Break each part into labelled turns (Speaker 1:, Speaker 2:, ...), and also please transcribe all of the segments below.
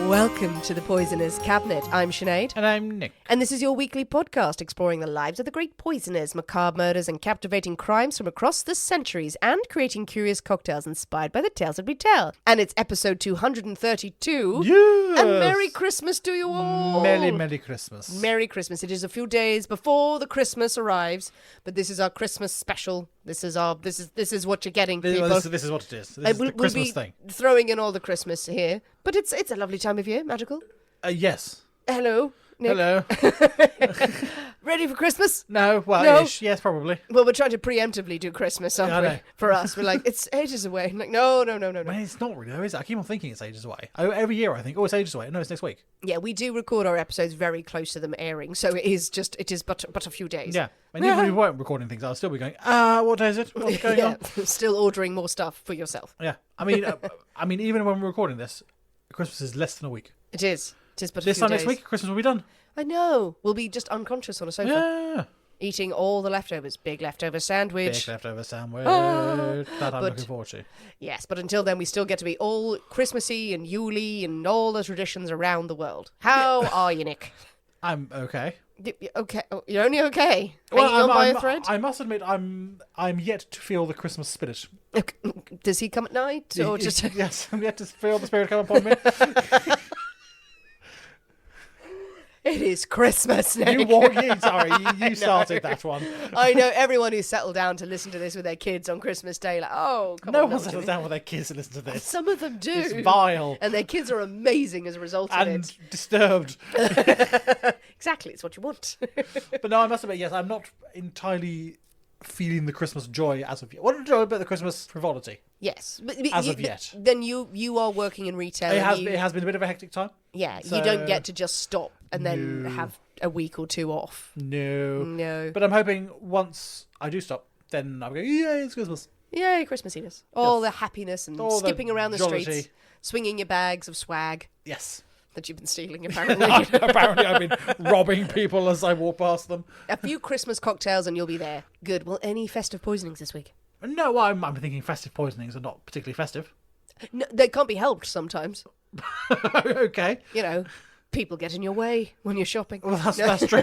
Speaker 1: Welcome to the Poisoner's Cabinet. I'm Sinead.
Speaker 2: And I'm Nick.
Speaker 1: And this is your weekly podcast exploring the lives of the great poisoners, macabre murders and captivating crimes from across the centuries and creating curious cocktails inspired by the tales that we tell. And it's episode 232.
Speaker 2: Yes!
Speaker 1: And Merry Christmas to you all!
Speaker 2: Merry Christmas.
Speaker 1: Merry Christmas. It is a few days before the Christmas arrives, but this is our Christmas special. This is what you're getting, people.
Speaker 2: This is what it is. This is the Christmas
Speaker 1: we'll
Speaker 2: thing.
Speaker 1: be throwing in all the Christmas here, but it's a lovely time of year, magical.
Speaker 2: Yes.
Speaker 1: Hello, Nick.
Speaker 2: Hello.
Speaker 1: Ready for Christmas?
Speaker 2: No, well,
Speaker 1: No.
Speaker 2: ish. Yes, probably.
Speaker 1: Well, we're trying to preemptively do Christmas, aren't
Speaker 2: I
Speaker 1: we?
Speaker 2: know.
Speaker 1: For us, we're like, it's ages away. I'm like, no.
Speaker 2: Well, it's not really, though, is it? I keep on thinking it's ages away. Every year I think, it's ages away. No, it's next week.
Speaker 1: Yeah, we do record our episodes very close to them airing, so it is but a few days.
Speaker 2: Yeah. And even if we weren't recording things, I'll still be going, what day is it? What's going on?
Speaker 1: Still ordering more stuff for yourself.
Speaker 2: Yeah. I mean, even when we're recording this, Christmas is less than a week.
Speaker 1: It is. It is but a
Speaker 2: This
Speaker 1: few
Speaker 2: time
Speaker 1: days.
Speaker 2: next week, Christmas will be done.
Speaker 1: I know. We'll be just unconscious on a sofa.
Speaker 2: Yeah.
Speaker 1: Eating all the leftovers. Big leftover sandwich.
Speaker 2: Big leftover sandwich.
Speaker 1: Ah,
Speaker 2: that I'm
Speaker 1: but-
Speaker 2: looking forward to.
Speaker 1: Yes, but until then, we still get to be all Christmassy and Yule-y and all the traditions around the world. How are you, Nick?
Speaker 2: I'm okay.
Speaker 1: Okay. Oh, you're only okay? Hanging on by a thread?
Speaker 2: I must admit, I'm yet to feel the Christmas spirit.
Speaker 1: Does he come at night? Or just...
Speaker 2: Yes, I'm yet to feel the spirit come upon me.
Speaker 1: It is Christmas, Nick.
Speaker 2: You started that one.
Speaker 1: I know everyone who's settled down to listen to this with their kids on Christmas Day, like, oh, come
Speaker 2: No
Speaker 1: on.
Speaker 2: one settles down with their kids to listen to this.
Speaker 1: Some of them do.
Speaker 2: It's vile.
Speaker 1: And their kids are amazing as a result of
Speaker 2: And
Speaker 1: it.
Speaker 2: disturbed.
Speaker 1: Exactly, it's what you want.
Speaker 2: But no, I must admit, yes, I'm not entirely feeling the Christmas joy as of yet. What joy about the Christmas frivolity?
Speaker 1: Yes. But
Speaker 2: As of yet.
Speaker 1: Then you are working in retail.
Speaker 2: It
Speaker 1: and
Speaker 2: has been a bit of a hectic time.
Speaker 1: Yeah,
Speaker 2: So-
Speaker 1: you don't get to just stop and then
Speaker 2: No.
Speaker 1: have a week or two off.
Speaker 2: No. But I'm hoping once I do stop, then I'll go, yay, it's Christmas.
Speaker 1: Yay, Christmasiness. All the happiness and
Speaker 2: All the
Speaker 1: skipping around the
Speaker 2: jollity.
Speaker 1: streets, swinging your bags of swag
Speaker 2: Yes.
Speaker 1: that you've been stealing, apparently.
Speaker 2: Apparently I've been robbing people as I walk past them.
Speaker 1: A few Christmas cocktails and you'll be there. Good. Well, any festive poisonings this week?
Speaker 2: No, well, I'm thinking festive poisonings are not particularly festive.
Speaker 1: No, they can't be helped sometimes.
Speaker 2: Okay.
Speaker 1: You know, people get in your way when you're shopping.
Speaker 2: Well, that's true.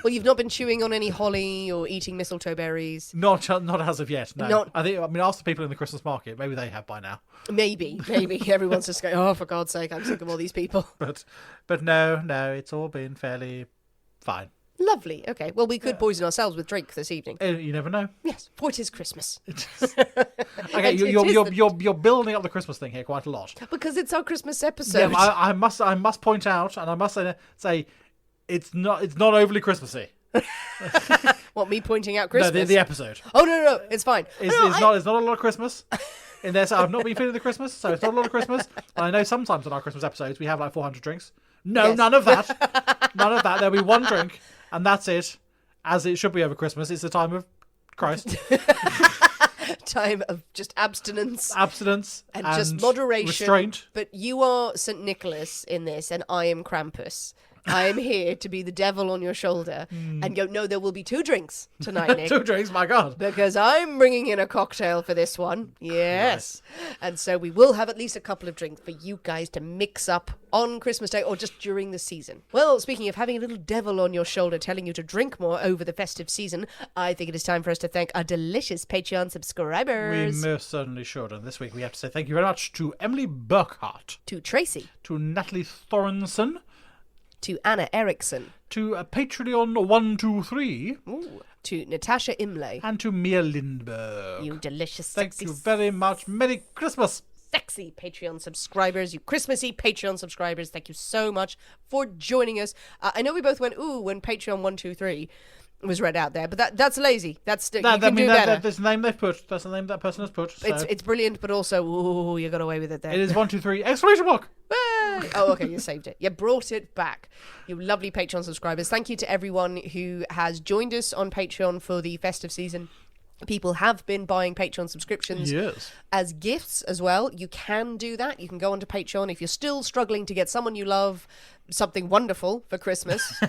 Speaker 1: Well, you've not been chewing on any holly or eating mistletoe berries.
Speaker 2: Not as of yet, no.
Speaker 1: Not-
Speaker 2: Ask the people in the Christmas market. Maybe they have by now.
Speaker 1: Maybe. Everyone's just going, oh, for God's sake, I'm sick of all these people.
Speaker 2: But no, it's all been fairly fine.
Speaker 1: Lovely. Okay. Well, we could poison ourselves with drink this evening.
Speaker 2: You never know.
Speaker 1: Yes, for it is Christmas.
Speaker 2: Okay, you're building up the Christmas thing here quite a lot.
Speaker 1: Because it's our Christmas episode.
Speaker 2: Yeah, I must point out, and I must say, it's not overly Christmassy.
Speaker 1: What, me pointing out Christmas?
Speaker 2: No, the episode.
Speaker 1: Oh, no, it's fine.
Speaker 2: It's not a lot of Christmas in there. So I've not been feeling the Christmas, so it's not a lot of Christmas. And I know sometimes on our Christmas episodes we have like 400 drinks. No,
Speaker 1: Yes.
Speaker 2: none of that. None of that. There'll be one drink, and that's it. As it should be over Christmas. It's the time of Christ.
Speaker 1: Time of just abstinence.
Speaker 2: Abstinence
Speaker 1: And just moderation.
Speaker 2: Restraint.
Speaker 1: But you are St. Nicholas in this, and I am Krampus. I am here to be the devil on your shoulder and go, no, there will be 2 drinks tonight, Nick.
Speaker 2: 2 drinks, my God.
Speaker 1: Because I'm bringing in a cocktail for this one. Yes. And so we will have at least a couple of drinks for you guys to mix up on Christmas Day or just during the season. Well, speaking of having a little devil on your shoulder telling you to drink more over the festive season, I think it is time for us to thank our delicious Patreon
Speaker 2: We
Speaker 1: subscribers.
Speaker 2: most certainly should. And this week we have to say thank you very much to Emily Burkhart,
Speaker 1: To Tracy.
Speaker 2: to Natalie Thorenson,
Speaker 1: To Anna Eriksson.
Speaker 2: to Patreon123,
Speaker 1: Ooh. To Natasha Imlay.
Speaker 2: and to Mia Lindberg.
Speaker 1: You delicious,
Speaker 2: Thank
Speaker 1: sexy,
Speaker 2: you very much. Merry Christmas.
Speaker 1: sexy Patreon subscribers, you Christmassy Patreon subscribers. Thank you so much for joining us. I know we both went, ooh, when Patreon 123 was read out there, but that's lazy. That's you can do better.
Speaker 2: That's the name they've put. That's the name that person has put. So.
Speaker 1: It's brilliant, but also, ooh, you got away with it there.
Speaker 2: It is 123 exclamation mark.
Speaker 1: Hey! Oh, okay, you saved it. You brought it back. You lovely Patreon subscribers. Thank you to everyone who has joined us on Patreon for the festive season. People have been buying Patreon subscriptions as gifts as well. You can do that. You can go onto Patreon if you're still struggling to get someone you love something wonderful for Christmas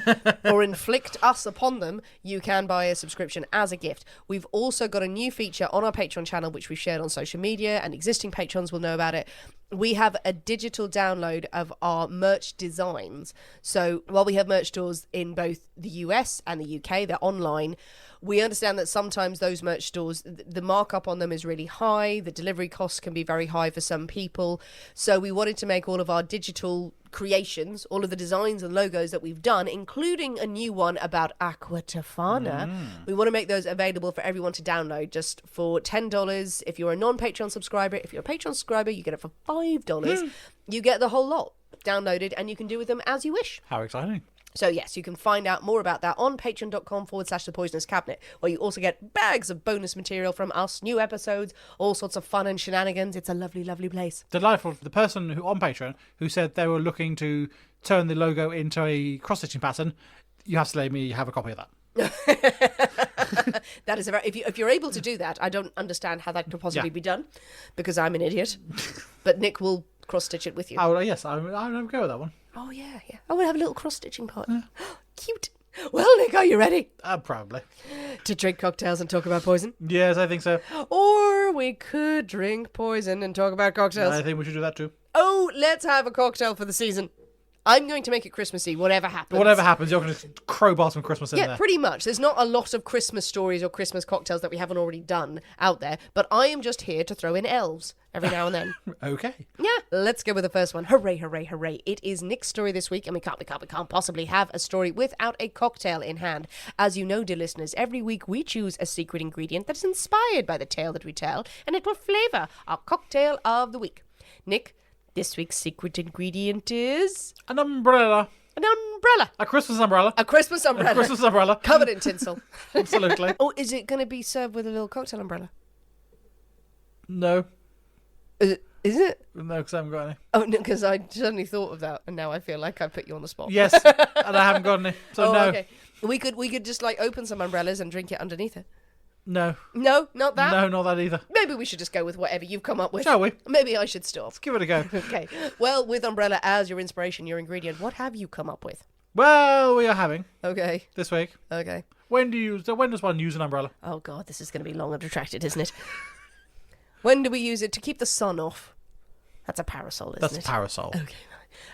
Speaker 1: or inflict us upon them, you can buy a subscription as a gift. We've also got a new feature on our Patreon channel, which we've shared on social media, and existing patrons will know about it. We have a digital download of our merch designs. So while we have merch stores in both the US and the UK, they're online. We understand that sometimes those merch stores, the markup on them is really high. The delivery costs can be very high for some people. So we wanted to make all of our digital creations, all of the designs and logos that we've done, including a new one about Aqua Tofana. We want to make those available for everyone to download just for $10 if you're a non-Patreon subscriber. If you're a Patreon subscriber, you get it for $5. You get the whole lot downloaded, and you can do with them as you wish.
Speaker 2: How exciting.
Speaker 1: So yes, you can find out more about that on patreon.com/The Poisonous Cabinet, where you also get bags of bonus material from us, new episodes, all sorts of fun and shenanigans. It's a lovely, lovely place.
Speaker 2: Delightful. The person who on Patreon who said they were looking to turn the logo into a cross-stitching pattern, you have to let me have a copy of that.
Speaker 1: That is if you're able to do that, I don't understand how that could possibly be done, because I'm an idiot. But Nick will cross-stitch it with you.
Speaker 2: Oh, yes, I'll go with that one.
Speaker 1: Oh, yeah. I want to have a little cross-stitching party. Cute. Well, Nick, are you ready?
Speaker 2: Probably.
Speaker 1: To drink cocktails and talk about poison?
Speaker 2: Yes, I think so.
Speaker 1: Or we could drink poison and talk about cocktails.
Speaker 2: I think we should do that too.
Speaker 1: Oh, let's have a cocktail for the season. I'm going to make it Christmassy, whatever happens.
Speaker 2: Whatever happens, you're going to crowbar some Christmas in there.
Speaker 1: Yeah, pretty much. There's not a lot of Christmas stories or Christmas cocktails that we haven't already done out there, but I am just here to throw in elves every now and then.
Speaker 2: Okay.
Speaker 1: Yeah, let's go with the first one. Hooray, hooray, hooray. It is Nick's story this week, and we can't possibly have a story without a cocktail in hand. As you know, dear listeners, every week we choose a secret ingredient that is inspired by the tale that we tell, and it will flavour our cocktail of the week. Nick, this week's secret ingredient is...
Speaker 2: An umbrella.
Speaker 1: An umbrella.
Speaker 2: A Christmas umbrella.
Speaker 1: A Christmas umbrella.
Speaker 2: A Christmas umbrella.
Speaker 1: Covered in tinsel.
Speaker 2: Absolutely.
Speaker 1: Oh, is it going to be served with a little cocktail umbrella?
Speaker 2: No.
Speaker 1: Is it?
Speaker 2: No, because I haven't got any.
Speaker 1: Oh, no, because I suddenly thought of that, and now I feel like I put you on the spot.
Speaker 2: Yes, and I haven't got any. So no.
Speaker 1: Okay. We could just like open some umbrellas and drink it underneath it.
Speaker 2: No.
Speaker 1: No, not that?
Speaker 2: No, not that either.
Speaker 1: Maybe we should just go with whatever you've come up with.
Speaker 2: Shall we?
Speaker 1: Maybe I should stop.
Speaker 2: Let's give it a go.
Speaker 1: Okay. Well, with umbrella as your inspiration, your ingredient, what have you come up with?
Speaker 2: Well, we are having
Speaker 1: Okay.
Speaker 2: this week.
Speaker 1: Okay.
Speaker 2: When does one use an umbrella?
Speaker 1: Oh, God, this is going to be long and protracted, isn't it? When do we use it? To keep the sun off. That's a parasol, isn't it?
Speaker 2: That's a parasol.
Speaker 1: Okay.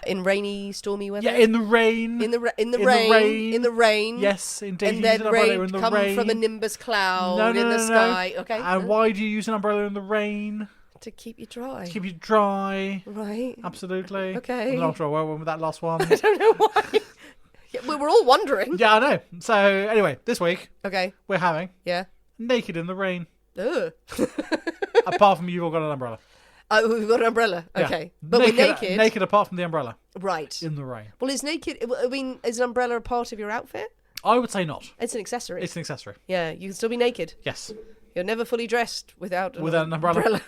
Speaker 1: In rainy, stormy weather?
Speaker 2: Yeah, in the rain.
Speaker 1: In the rain.
Speaker 2: rain.
Speaker 1: In the rain.
Speaker 2: Yes, indeed.
Speaker 1: And
Speaker 2: You
Speaker 1: then
Speaker 2: use an umbrella
Speaker 1: rain
Speaker 2: in the
Speaker 1: come
Speaker 2: rain.
Speaker 1: from a nimbus cloud in the sky. Okay.
Speaker 2: And why do you use an umbrella in the rain?
Speaker 1: To keep you dry.
Speaker 2: To keep you dry.
Speaker 1: Right.
Speaker 2: Absolutely.
Speaker 1: Okay.
Speaker 2: I'm not sure where I went with that last one.
Speaker 1: I don't know why. Yeah, we were all wondering.
Speaker 2: Yeah, I know. So, anyway, this week,
Speaker 1: Okay.
Speaker 2: we're having
Speaker 1: Yeah.
Speaker 2: Naked in the Rain.
Speaker 1: Ugh.
Speaker 2: Apart from you've all got an umbrella.
Speaker 1: Oh, we've got an umbrella.
Speaker 2: Yeah.
Speaker 1: Okay. But we're naked.
Speaker 2: Naked apart from the umbrella.
Speaker 1: Right.
Speaker 2: In the rain.
Speaker 1: Well, is naked... I mean, is an umbrella a part of your outfit?
Speaker 2: I would say not.
Speaker 1: It's an accessory.
Speaker 2: It's an accessory.
Speaker 1: Yeah, you can still be naked.
Speaker 2: Yes.
Speaker 1: You're never fully dressed without
Speaker 2: an umbrella.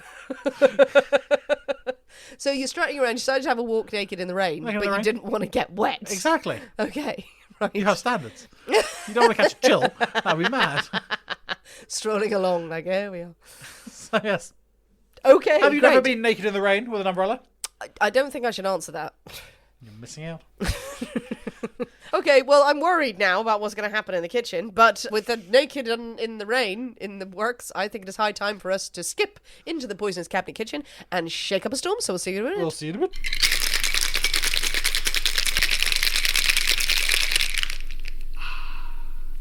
Speaker 1: So you're strutting around, you decided to have a walk naked in the rain,
Speaker 2: Naked in
Speaker 1: but
Speaker 2: the
Speaker 1: you
Speaker 2: rain.
Speaker 1: didn't want to get wet.
Speaker 2: Exactly.
Speaker 1: Okay, right.
Speaker 2: You have standards. You don't want to catch a chill. That'd be mad.
Speaker 1: Strolling along, like, here we are.
Speaker 2: So, yes.
Speaker 1: Okay,
Speaker 2: Have you
Speaker 1: great.
Speaker 2: never been naked in the rain with an umbrella?
Speaker 1: I don't think I should answer that.
Speaker 2: You're missing out.
Speaker 1: Okay, well, I'm worried now about what's going to happen in the kitchen, but with the naked in the rain in the works, I think it is high time for us to skip into the Poisonous Cabinet kitchen and shake up a storm, so we'll see you in a minute.
Speaker 2: We'll see you in a bit.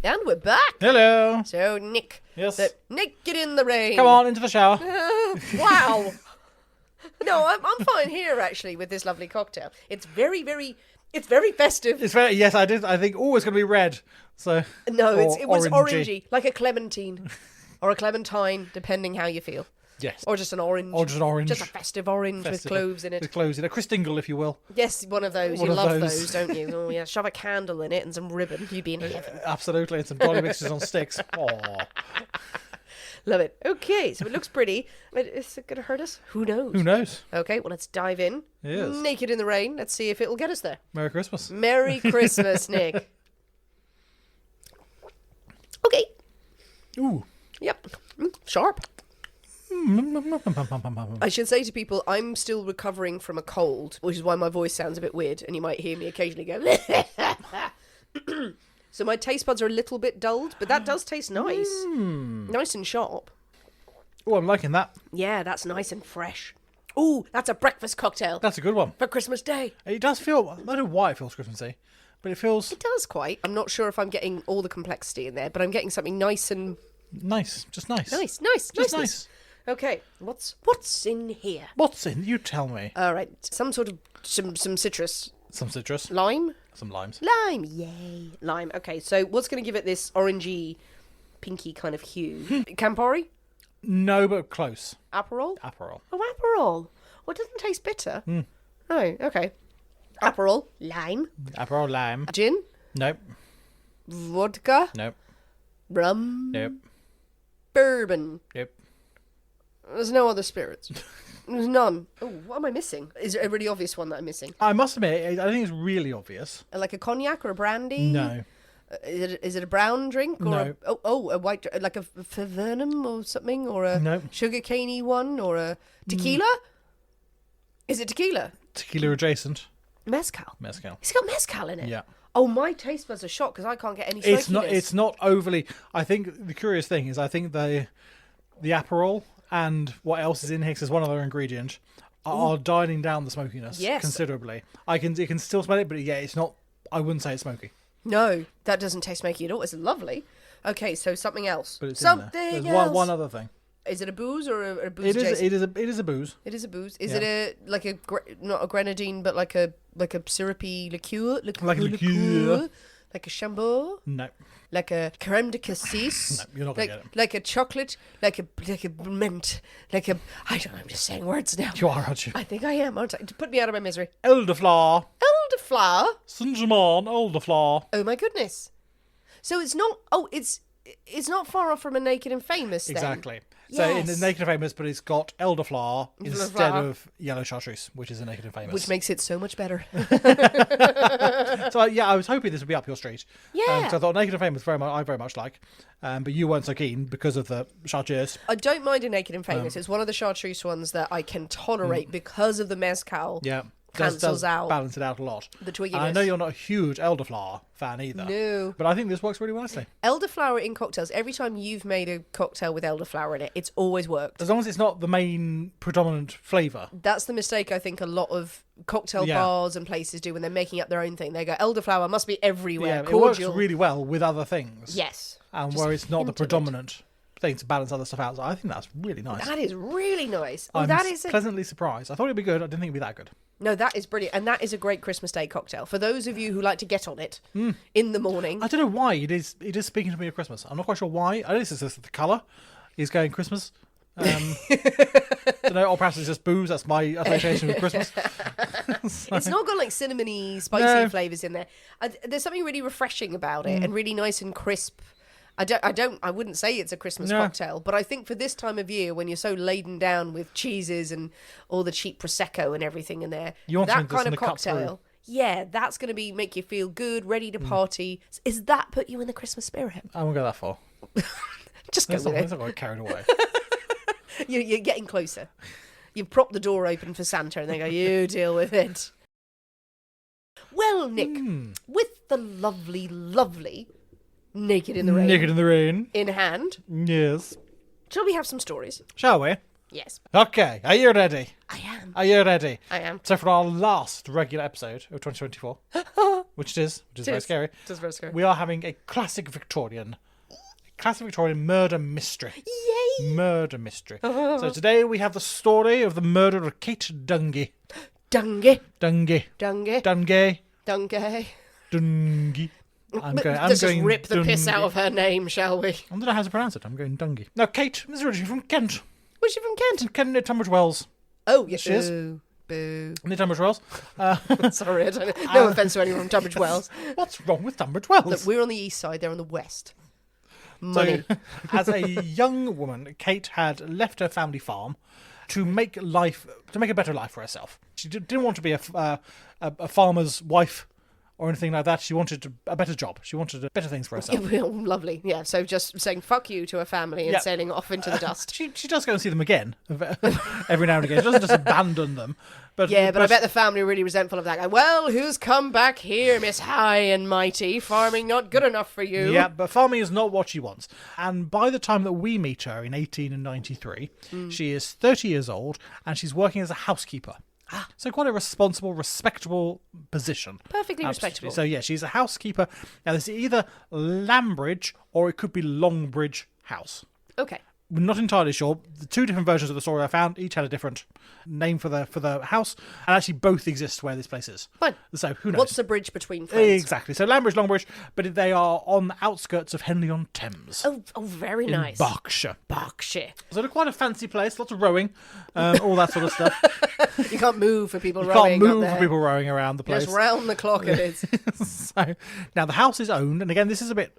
Speaker 1: And we're back.
Speaker 2: Hello.
Speaker 1: So, Nick.
Speaker 2: Yes.
Speaker 1: The naked in the rain.
Speaker 2: Come on, into the shower.
Speaker 1: Wow. No, I'm fine here, actually, with this lovely cocktail. It's very festive.
Speaker 2: It's very, yes, I did. I think, it's going to be red. So
Speaker 1: No, it was
Speaker 2: orangey.
Speaker 1: like a clementine. Or a clementine, depending how you feel.
Speaker 2: Yes.
Speaker 1: Or just an orange.
Speaker 2: Or just an orange.
Speaker 1: Just a festive orange
Speaker 2: Festive.
Speaker 1: with cloves in it.
Speaker 2: With cloves in it. A Christingle, if you will.
Speaker 1: Yes, one of those.
Speaker 2: One
Speaker 1: You
Speaker 2: of
Speaker 1: love
Speaker 2: those.
Speaker 1: those, don't you? Oh, yeah. Shove a candle in it and some ribbon. You'd be in heaven.
Speaker 2: Absolutely. And some dolly mixes on sticks. Aww.
Speaker 1: Love it. Okay, so it looks pretty. But is it going to hurt us? Who knows?
Speaker 2: Who knows?
Speaker 1: Okay, well, let's dive in.
Speaker 2: Yes.
Speaker 1: Naked in the rain. Let's see if it'll get us there.
Speaker 2: Merry Christmas.
Speaker 1: Merry Christmas, Nick. Okay.
Speaker 2: Ooh.
Speaker 1: Yep. Sharp. I should say to people, I'm still recovering from a cold, which is why my voice sounds a bit weird, and you might hear me occasionally go. So my taste buds are a little bit dulled, but that does taste nice. Nice and sharp.
Speaker 2: Oh, I'm liking that.
Speaker 1: Yeah, that's nice and fresh. Ooh, that's a breakfast cocktail
Speaker 2: That's a good one.
Speaker 1: for Christmas Day.
Speaker 2: It does feel, I don't know why it feels Christmassy, but it feels
Speaker 1: It does quite. I'm not sure if I'm getting all the complexity in there, but I'm getting something nice and
Speaker 2: nice. Just nice.
Speaker 1: nice.
Speaker 2: Just
Speaker 1: niceness.
Speaker 2: nice.
Speaker 1: Okay, what's in here?
Speaker 2: What's in? You tell me.
Speaker 1: All right, some sort of some citrus.
Speaker 2: Some citrus.
Speaker 1: Lime?
Speaker 2: Some limes.
Speaker 1: Lime, yay. Lime. Okay, so what's going to give it this orangey, pinky kind of hue? Campari?
Speaker 2: No, but close.
Speaker 1: Aperol?
Speaker 2: Aperol.
Speaker 1: Oh, Aperol. Well, it doesn't taste bitter. Oh, okay. Aperol, lime,
Speaker 2: Aperol lime.
Speaker 1: gin,
Speaker 2: Nope.
Speaker 1: vodka,
Speaker 2: Nope.
Speaker 1: rum,
Speaker 2: Nope.
Speaker 1: bourbon.
Speaker 2: Nope.
Speaker 1: There's no other spirits. There's none. Oh, what am I missing? Is there a really obvious one that I'm missing?
Speaker 2: I must admit, I think it's really obvious.
Speaker 1: Like a cognac or a brandy?
Speaker 2: No.
Speaker 1: Is it a brown drink or
Speaker 2: No.
Speaker 1: a white drink, like a Favernum or something, or a
Speaker 2: No.
Speaker 1: sugar caney one, or a tequila? Is it tequila?
Speaker 2: Tequila adjacent.
Speaker 1: Mezcal.
Speaker 2: Mezcal.
Speaker 1: It's got mezcal in it.
Speaker 2: Yeah.
Speaker 1: Oh, my taste buds are shocked because I can't get any smokiness.
Speaker 2: It's not overly. I think the curious thing is I think the Aperol and what else is in here, 'cause there's one other ingredient, are dialing down the smokiness considerably. You can still smell it, but yeah, it's not. I wouldn't say it's smoky.
Speaker 1: No, that doesn't taste smoky at all. It's lovely. Okay, so something else.
Speaker 2: But it's
Speaker 1: something
Speaker 2: in there. There's
Speaker 1: else.
Speaker 2: one other thing.
Speaker 1: Is it a booze or a booze?
Speaker 2: It is
Speaker 1: adjacent?
Speaker 2: a booze.
Speaker 1: It is a booze. Is
Speaker 2: Yeah.
Speaker 1: it not a grenadine, but like a syrupy liqueur?
Speaker 2: Like a liqueur.
Speaker 1: Like a Chambord?
Speaker 2: No.
Speaker 1: Like a creme de cassis?
Speaker 2: No, you're not gonna get it.
Speaker 1: Like a chocolate? Like a mint? Like a... I don't know, I'm just saying words now.
Speaker 2: You are, aren't you?
Speaker 1: I think I am, aren't I? Put me out of my misery.
Speaker 2: Elderflower.
Speaker 1: Elderflower?
Speaker 2: Saint-Germain elderflower.
Speaker 1: Oh my goodness. So it's not... Oh, it's not far off from a Naked and Famous then.
Speaker 2: Exactly. So in the
Speaker 1: Yes.
Speaker 2: Naked and Famous, but it's got elderflower instead
Speaker 1: Elderflower.
Speaker 2: of yellow chartreuse, which is a Naked and Famous.
Speaker 1: Which makes it so much better.
Speaker 2: So yeah, I was hoping this would be up your street.
Speaker 1: Yeah.
Speaker 2: So I thought Naked and Famous I very much like, but you weren't so keen because of the chartreuse.
Speaker 1: I don't mind a Naked and Famous. It's one of the chartreuse ones that I can tolerate because of the mezcal.
Speaker 2: Yeah.
Speaker 1: Cancels out
Speaker 2: balance it out a lot.
Speaker 1: the twigginess.
Speaker 2: And I know you're not a huge elderflower fan either.
Speaker 1: No.
Speaker 2: But I think this works really nicely.
Speaker 1: Elderflower in cocktails. Every time you've made a cocktail with elderflower in it, it's always worked.
Speaker 2: As long as it's not the main predominant flavour.
Speaker 1: That's the mistake I think a lot of cocktail
Speaker 2: Yeah.
Speaker 1: bars and places do when they're making up their own thing. They go, elderflower must be everywhere.
Speaker 2: Yeah, it
Speaker 1: cordial.
Speaker 2: works really well with other things.
Speaker 1: Yes.
Speaker 2: And
Speaker 1: Just
Speaker 2: where it's not the
Speaker 1: hint of it.
Speaker 2: predominant thing to balance other stuff out. So I think that's really nice.
Speaker 1: That is really nice. Oh,
Speaker 2: I'm
Speaker 1: that is
Speaker 2: pleasantly surprised. I thought it'd be good. I didn't think it'd be that good.
Speaker 1: No, that is brilliant. And that is a great Christmas Day cocktail. For those of you who like to get on it in the morning.
Speaker 2: I don't know why it is speaking to me of Christmas. I'm not quite sure why. I know this is just the colour is going Christmas. Don't know, or perhaps it's just booze. That's my association with Christmas.
Speaker 1: It's not got like cinnamony, spicy
Speaker 2: No.
Speaker 1: flavours in there. There's something really refreshing about it and really nice and crisp. I wouldn't say it's a Christmas
Speaker 2: No.
Speaker 1: cocktail, but I think for this time of year when you're so laden down with cheeses and all the cheap prosecco and everything in there,
Speaker 2: You want
Speaker 1: that
Speaker 2: something that's
Speaker 1: kind of
Speaker 2: gonna cut through.
Speaker 1: cocktail, yeah, that's going to make you feel good, ready to party. Is that put you in the Christmas spirit?
Speaker 2: I won't go that far.
Speaker 1: Just go
Speaker 2: Let's
Speaker 1: with
Speaker 2: not,
Speaker 1: it.
Speaker 2: let's not get carried away.
Speaker 1: You're getting closer. You prop the door open for Santa and they go, you deal with it. Well, Nick, with the lovely, lovely Naked in the Rain
Speaker 2: Naked in the rain.
Speaker 1: in hand,
Speaker 2: Yes.
Speaker 1: shall we have some stories?
Speaker 2: Shall we?
Speaker 1: Yes,
Speaker 2: Okay. Are you ready?
Speaker 1: I am.
Speaker 2: Are you ready?
Speaker 1: I am.
Speaker 2: So for our last regular episode of 2024, which is very scary,
Speaker 1: Just very scary.
Speaker 2: we are having a classic Victorian murder mystery.
Speaker 1: Yay!
Speaker 2: Murder mystery. So today we have the story of the murder of Kate Dungey.
Speaker 1: Dungey.
Speaker 2: Dungey.
Speaker 1: Dungey.
Speaker 2: Dungey.
Speaker 1: Dungey.
Speaker 2: Dungey.
Speaker 1: Let's just rip the piss out of her name, shall we?
Speaker 2: I don't know how to pronounce it. I'm going Dungey. Now, Kate is originally from Kent.
Speaker 1: Was she from Kent?
Speaker 2: From Kent near Tunbridge Wells.
Speaker 1: Oh, yes,
Speaker 2: She is.
Speaker 1: Boo.
Speaker 2: Near Tunbridge Wells.
Speaker 1: Sorry, I don't know. No offence to anyone from Tunbridge Wells.
Speaker 2: What's wrong with Tunbridge Wells?
Speaker 1: Look, we're on the east side, they're on the west. Money.
Speaker 2: So, as a young woman, Kate had left her family farm to make a better life for herself. She didn't want to be a farmer's wife or anything like that. She wanted a better job. She wanted better things for herself.
Speaker 1: Lovely. Yeah, so just saying fuck you to her family and sailing off into the dust.
Speaker 2: She does go and see them again every now and again. She doesn't just abandon them. But
Speaker 1: I bet the family are really resentful of that guy. Well, who's come back here, Miss High and Mighty? Farming not good enough for you.
Speaker 2: Yeah, but farming is not what she wants. And by the time that we meet her in 1893, she is 30 years old and she's working as a housekeeper. So quite a responsible, respectable position.
Speaker 1: Perfectly respectable.
Speaker 2: So yeah, she's a housekeeper. Now this is either Lambridge or it could be Longbridge House.
Speaker 1: Okay.
Speaker 2: We're not entirely sure. The two different versions of the story I found each had a different name for the house, and actually both exist where this place is.
Speaker 1: Fine.
Speaker 2: So who knows?
Speaker 1: What's the bridge between friends?
Speaker 2: Exactly. So Lambridge, Longbridge, but they are on the outskirts of Henley-on-Thames.
Speaker 1: Oh, very nice.
Speaker 2: Berkshire.
Speaker 1: Berkshire.
Speaker 2: So they're quite a fancy place. Lots of rowing, all that sort of stuff.
Speaker 1: You can't move for people
Speaker 2: You
Speaker 1: rowing.
Speaker 2: can't move for people rowing around the place.
Speaker 1: Just round the clock it is.
Speaker 2: So now the house is owned, and again, this is a bit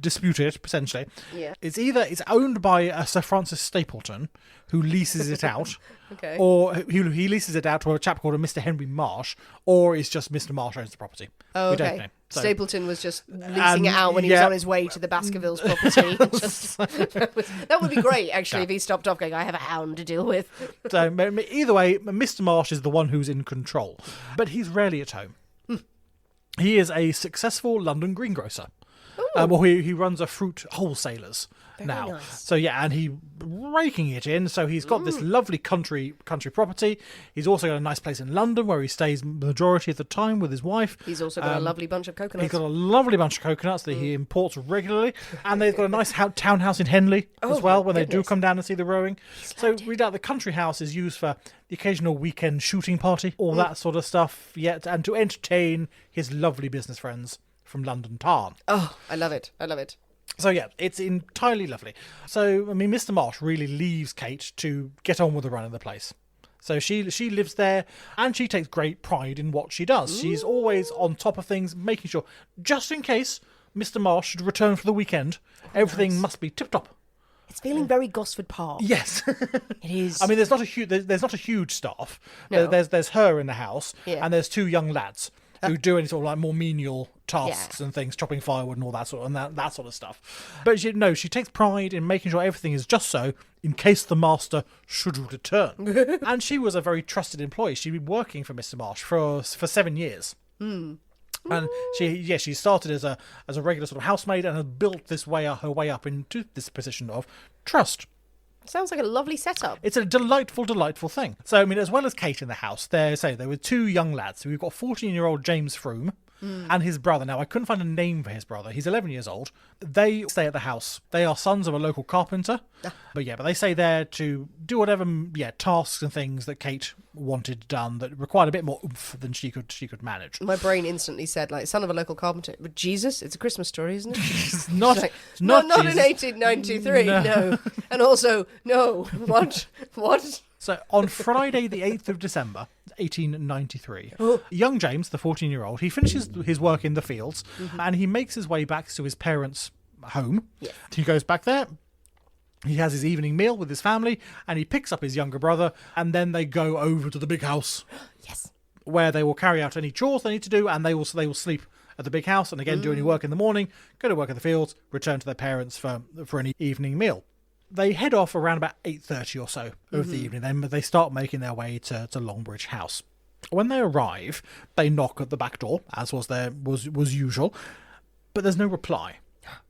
Speaker 2: disputed potentially.
Speaker 1: Yeah.
Speaker 2: It's owned by Sir Francis Stapleton, who leases it out.
Speaker 1: Okay.
Speaker 2: Or he leases it out to a chap called Mr. Henry Marsh, or it's just Mr. Marsh owns the property.
Speaker 1: Oh, okay.
Speaker 2: We don't know. So,
Speaker 1: Stapleton was just leasing it out when he was on his way to the Baskervilles property. That would be great, actually, if he stopped off going, I have a hound to deal with.
Speaker 2: so either way, Mr. Marsh is the one who's in control, but he's rarely at home. He is a successful London greengrocer. Well, he runs a fruit wholesalers now.
Speaker 1: Nice.
Speaker 2: So yeah, and he's raking it in. So he's got this lovely country property. He's also got a nice place in London where he stays majority of the time with his wife.
Speaker 1: He's also got a lovely bunch of coconuts.
Speaker 2: He's got a lovely bunch of coconuts that he imports regularly, and they've got a nice townhouse in Henley as well when they do come down and see the rowing. So the country house is used for the occasional weekend shooting party, all that sort of stuff. Yet, and to entertain his lovely business friends from London Tarn.
Speaker 1: Oh, I love it. I love it.
Speaker 2: So yeah, it's entirely lovely. So, I mean, Mr. Marsh really leaves Kate to get on with the run of the place. So she lives there, and she takes great pride in what she does. She's always on top of things, making sure, just in case Mr. Marsh should return for the weekend, everything must be tip-top.
Speaker 1: It's feeling very Gosford Park.
Speaker 2: Yes.
Speaker 1: It is.
Speaker 2: I mean, there's not a huge staff.
Speaker 1: No.
Speaker 2: There's her in the house,
Speaker 1: Yeah.
Speaker 2: and there's two young lads who do any sort of like more menial tasks and things, chopping firewood and all that sort of that sort of stuff. But she takes pride in making sure everything is just so in case the master should return. And she was a very trusted employee. She'd been working for Mr. Marsh for 7 years. And she started as a regular sort of housemaid and has built her way up into this position of trust.
Speaker 1: Sounds like a lovely setup.
Speaker 2: It's a delightful thing. So, I mean, as well as Kate in the house, there were two young lads. So we've got 14-year-old James Froome and his brother. Now, I couldn't find a name for his brother. He's 11 years old. They stay at the house. They are sons of a local carpenter. But they stay there to do whatever, tasks and things that Kate wanted done that required a bit more oomph than she could manage.
Speaker 1: My brain instantly said, like, son of a local carpenter. But Jesus, it's a Christmas story, isn't it?
Speaker 2: It's not
Speaker 1: in
Speaker 2: Jesus.
Speaker 1: 1893, no. And also, no. What?
Speaker 2: So on Friday, the 8th of December, 1893, young James, the 14-year-old, he finishes his work in the fields and he makes his way back to his parents' home. Yes. He goes back there. He has his evening meal with his family and he picks up his younger brother and then they go over to the big house.
Speaker 1: Yes.
Speaker 2: Where they will carry out any chores they need to do and they will sleep at the big house and again do any work in the morning, go to work in the fields, return to their parents for an evening meal. They head off around about 8:30 or so of the evening. Then they start making their way to Longbridge House. When they arrive, they knock at the back door, as was usual, but there's no reply.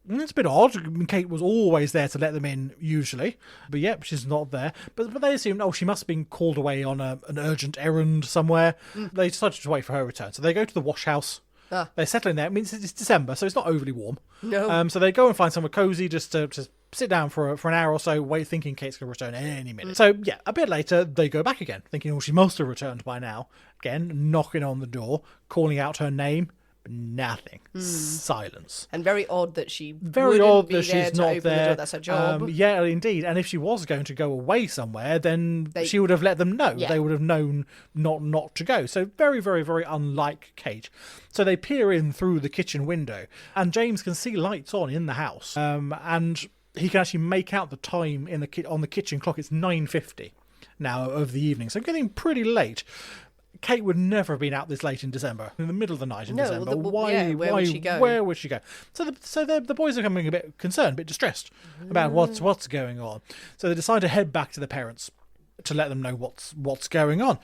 Speaker 2: It's a bit odd. Kate was always there to let them in, usually, but she's not there. But they assumed, she must have been called away on an urgent errand somewhere. They decided to wait for her return, so they go to the wash house. They settle in there. I mean, it's December, so it's not overly warm.
Speaker 1: No.
Speaker 2: So they go and find somewhere cosy just to sit down for an hour or so, thinking Kate's going to return any minute. So, a bit later, they go back again, thinking, she must have returned by now. Again, knocking on the door, calling out her name. Nothing. Silence.
Speaker 1: And very odd that she's
Speaker 2: not there.
Speaker 1: The that's her job.
Speaker 2: Yeah, indeed. And if she was going to go away somewhere, then she would have let them know. Yeah. They would have known not to go. So very, very, very unlike Kate. So they peer in through the kitchen window, and James can see lights on in the house. And he can actually make out the time on the kitchen clock. It's 9:50 now of the evening. So getting pretty late. Kate would never have been out this late in December, in the middle of the night in December.
Speaker 1: Where would she go?
Speaker 2: Where would she go? So the boys are becoming a bit concerned, a bit distressed about what's going on. So they decide to head back to their parents to let them know what's going on.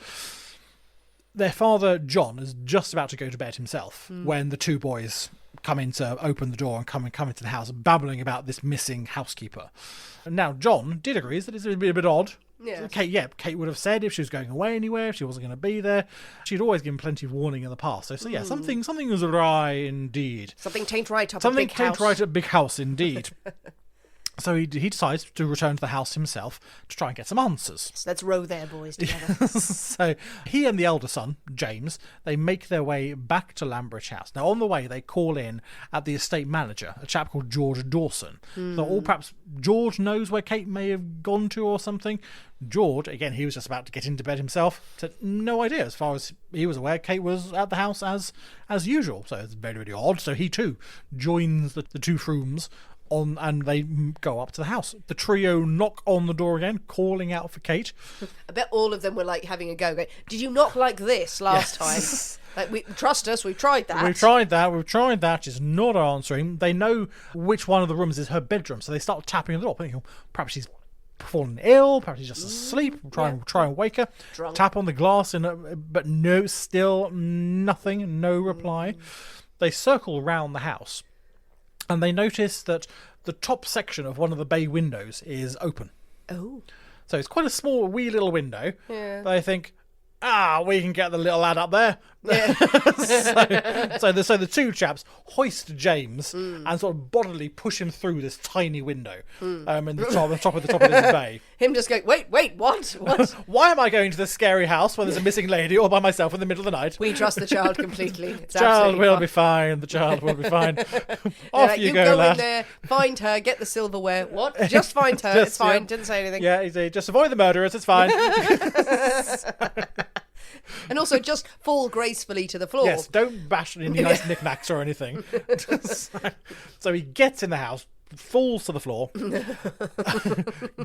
Speaker 2: Their father, John, is just about to go to bed himself when the two boys come in to open the door and come into the house, babbling about this missing housekeeper. And now John did agree that it's a bit odd.
Speaker 1: Yeah.
Speaker 2: Kate would have said if she was going away anywhere, if she wasn't going to be there. She'd always given plenty of warning in the past. So yeah, something was awry indeed.
Speaker 1: Something taint right up
Speaker 2: something
Speaker 1: a big house.
Speaker 2: Something taint right at a big house indeed. So he decides to return to the house himself to try and get some answers.
Speaker 1: So let's row there, boys, together.
Speaker 2: So he and the elder son, James, they make their way back to Lambridge House. Now, on the way, they call in at the estate manager, a chap called George Dawson. So, perhaps George knows where Kate may have gone to or something. George, again, he was just about to get into bed himself, said no idea. As far as he was aware, Kate was at the house as usual. So it's very, very odd. So he too joins the two Frooms on, and they go up to the house. The trio knock on the door again, calling out for Kate.
Speaker 1: I bet all of them were like having a go. Going, did you knock like this last time? Like, trust us, we've tried that. We've tried
Speaker 2: that. She's not answering. They know which one of the rooms is her bedroom, so they start tapping on the door, thinking perhaps she's fallen ill, perhaps she's just asleep. Try and wake her.
Speaker 1: Drunk.
Speaker 2: Tap on the glass, but no, still nothing, no reply. They circle round the house, and they notice that the top section of one of the bay windows is open.
Speaker 1: Oh.
Speaker 2: So it's quite a small, wee little window.
Speaker 1: Yeah.
Speaker 2: They think, we can get the little lad up there.
Speaker 1: Yeah.
Speaker 2: so the two chaps hoist James and sort of bodily push him through this tiny window in the top of this bay.
Speaker 1: Him just going, wait, what?
Speaker 2: Why am I going to this scary house when there's a missing lady all by myself in the middle of the night?
Speaker 1: We trust the child completely. It's
Speaker 2: the child will be fine. The child will be fine. Off you go, lad.
Speaker 1: In there, find her, get the silverware. What? Just find her. It's fine. Yeah. Didn't say anything.
Speaker 2: Yeah, just avoid the murderers. It's fine.
Speaker 1: And also just fall gracefully to the floor.
Speaker 2: Yes, don't bash any nice knickknacks or anything. So he gets in the house, falls to the floor,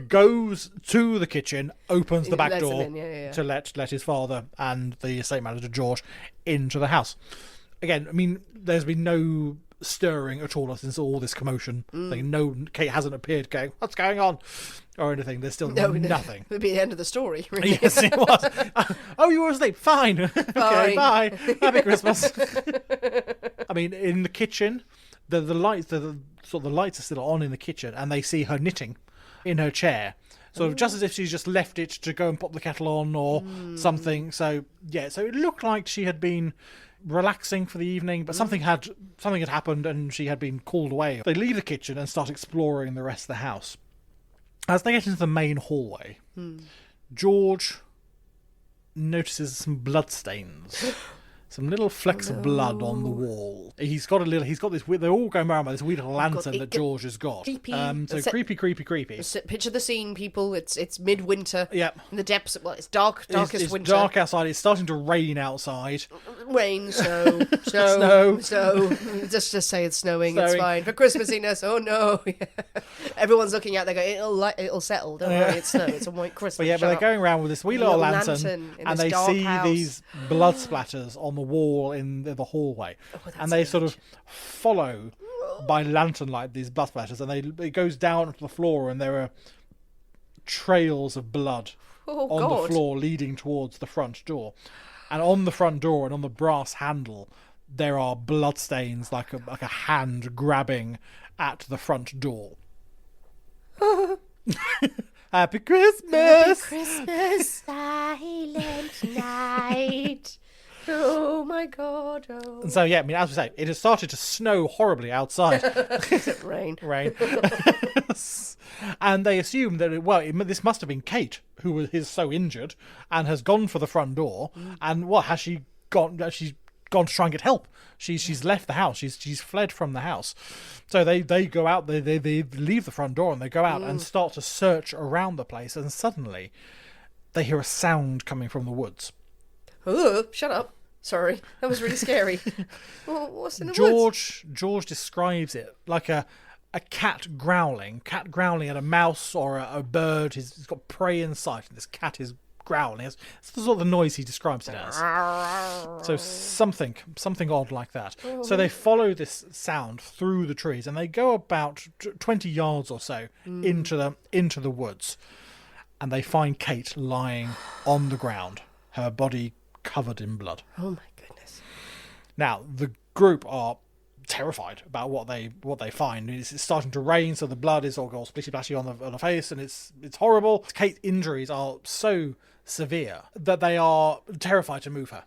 Speaker 2: goes to the kitchen, opens the back door to let his father and the estate manager, George, into the house. Again, I mean, there's been no stirring at all since all this commotion. No, Kate hasn't appeared going, what's going on? Or anything. There's still nothing.
Speaker 1: It would be the end of the story, really.
Speaker 2: Yes, it was. You were asleep. Fine. Okay, bye. Happy Christmas. I mean, in the kitchen, the lights, the lights are still on in the kitchen, and they see her knitting in her chair. Sort of just as if she's just left it to go and pop the kettle on or something. So it looked like she had been relaxing for the evening, but something had happened and she had been called away. They leave the kitchen and start exploring the rest of the house. As they get into the main hallway, George notices some bloodstains. Some little flecks of blood on the wall. He's got this. They're all going around by this wee little lantern that George has got.
Speaker 1: Creepy.
Speaker 2: Creepy.
Speaker 1: Picture the scene, people. It's midwinter.
Speaker 2: Yep.
Speaker 1: In the depths. It's darkest winter.
Speaker 2: It's dark outside. It's starting to rain outside.
Speaker 1: Rain, snow. Just say it's snowing. It's fine. For Christmasiness. Oh no. Everyone's looking out. They go, it'll settle. Don't worry. It's snow. It's a white Christmas.
Speaker 2: But they're going around with this wee little lantern and they see these blood splatters on the wall in the hallway, and they sort of follow by lantern light these blood splatters, and it goes down to the floor, and there are trails of blood on the floor leading towards the front door. And on the front door and on the brass handle, there are blood stains like a hand grabbing at the front door. Happy Christmas!
Speaker 1: Happy Christmas, silent night. Oh my God! Oh.
Speaker 2: And so as we say, it has started to snow horribly outside.
Speaker 1: Rain.
Speaker 2: And they assume that this must have been Kate who is so injured and has gone for the front door. And what has she gone? She's gone to try and get help. She's left the house. She's fled from the house. So they go out. They leave the front door and they go out and start to search around the place. And suddenly, they hear a sound coming from the woods.
Speaker 1: Oh, shut up. Sorry. That was really scary. Well, what's in the woods?
Speaker 2: George describes it like a cat growling at a mouse or a bird. He's got prey in sight, and this cat is growling. It's the sort of the noise he describes it as. So something odd like that. So they follow this sound through the trees, and they go about 20 yards or so into the woods, and they find Kate lying on the ground, her body covered in blood.
Speaker 1: Oh my goodness!
Speaker 2: Now the group are terrified about what they find. It's starting to rain, so the blood is all splishy splashy on the face, and it's horrible. Kate's injuries are so severe that they are terrified to move her.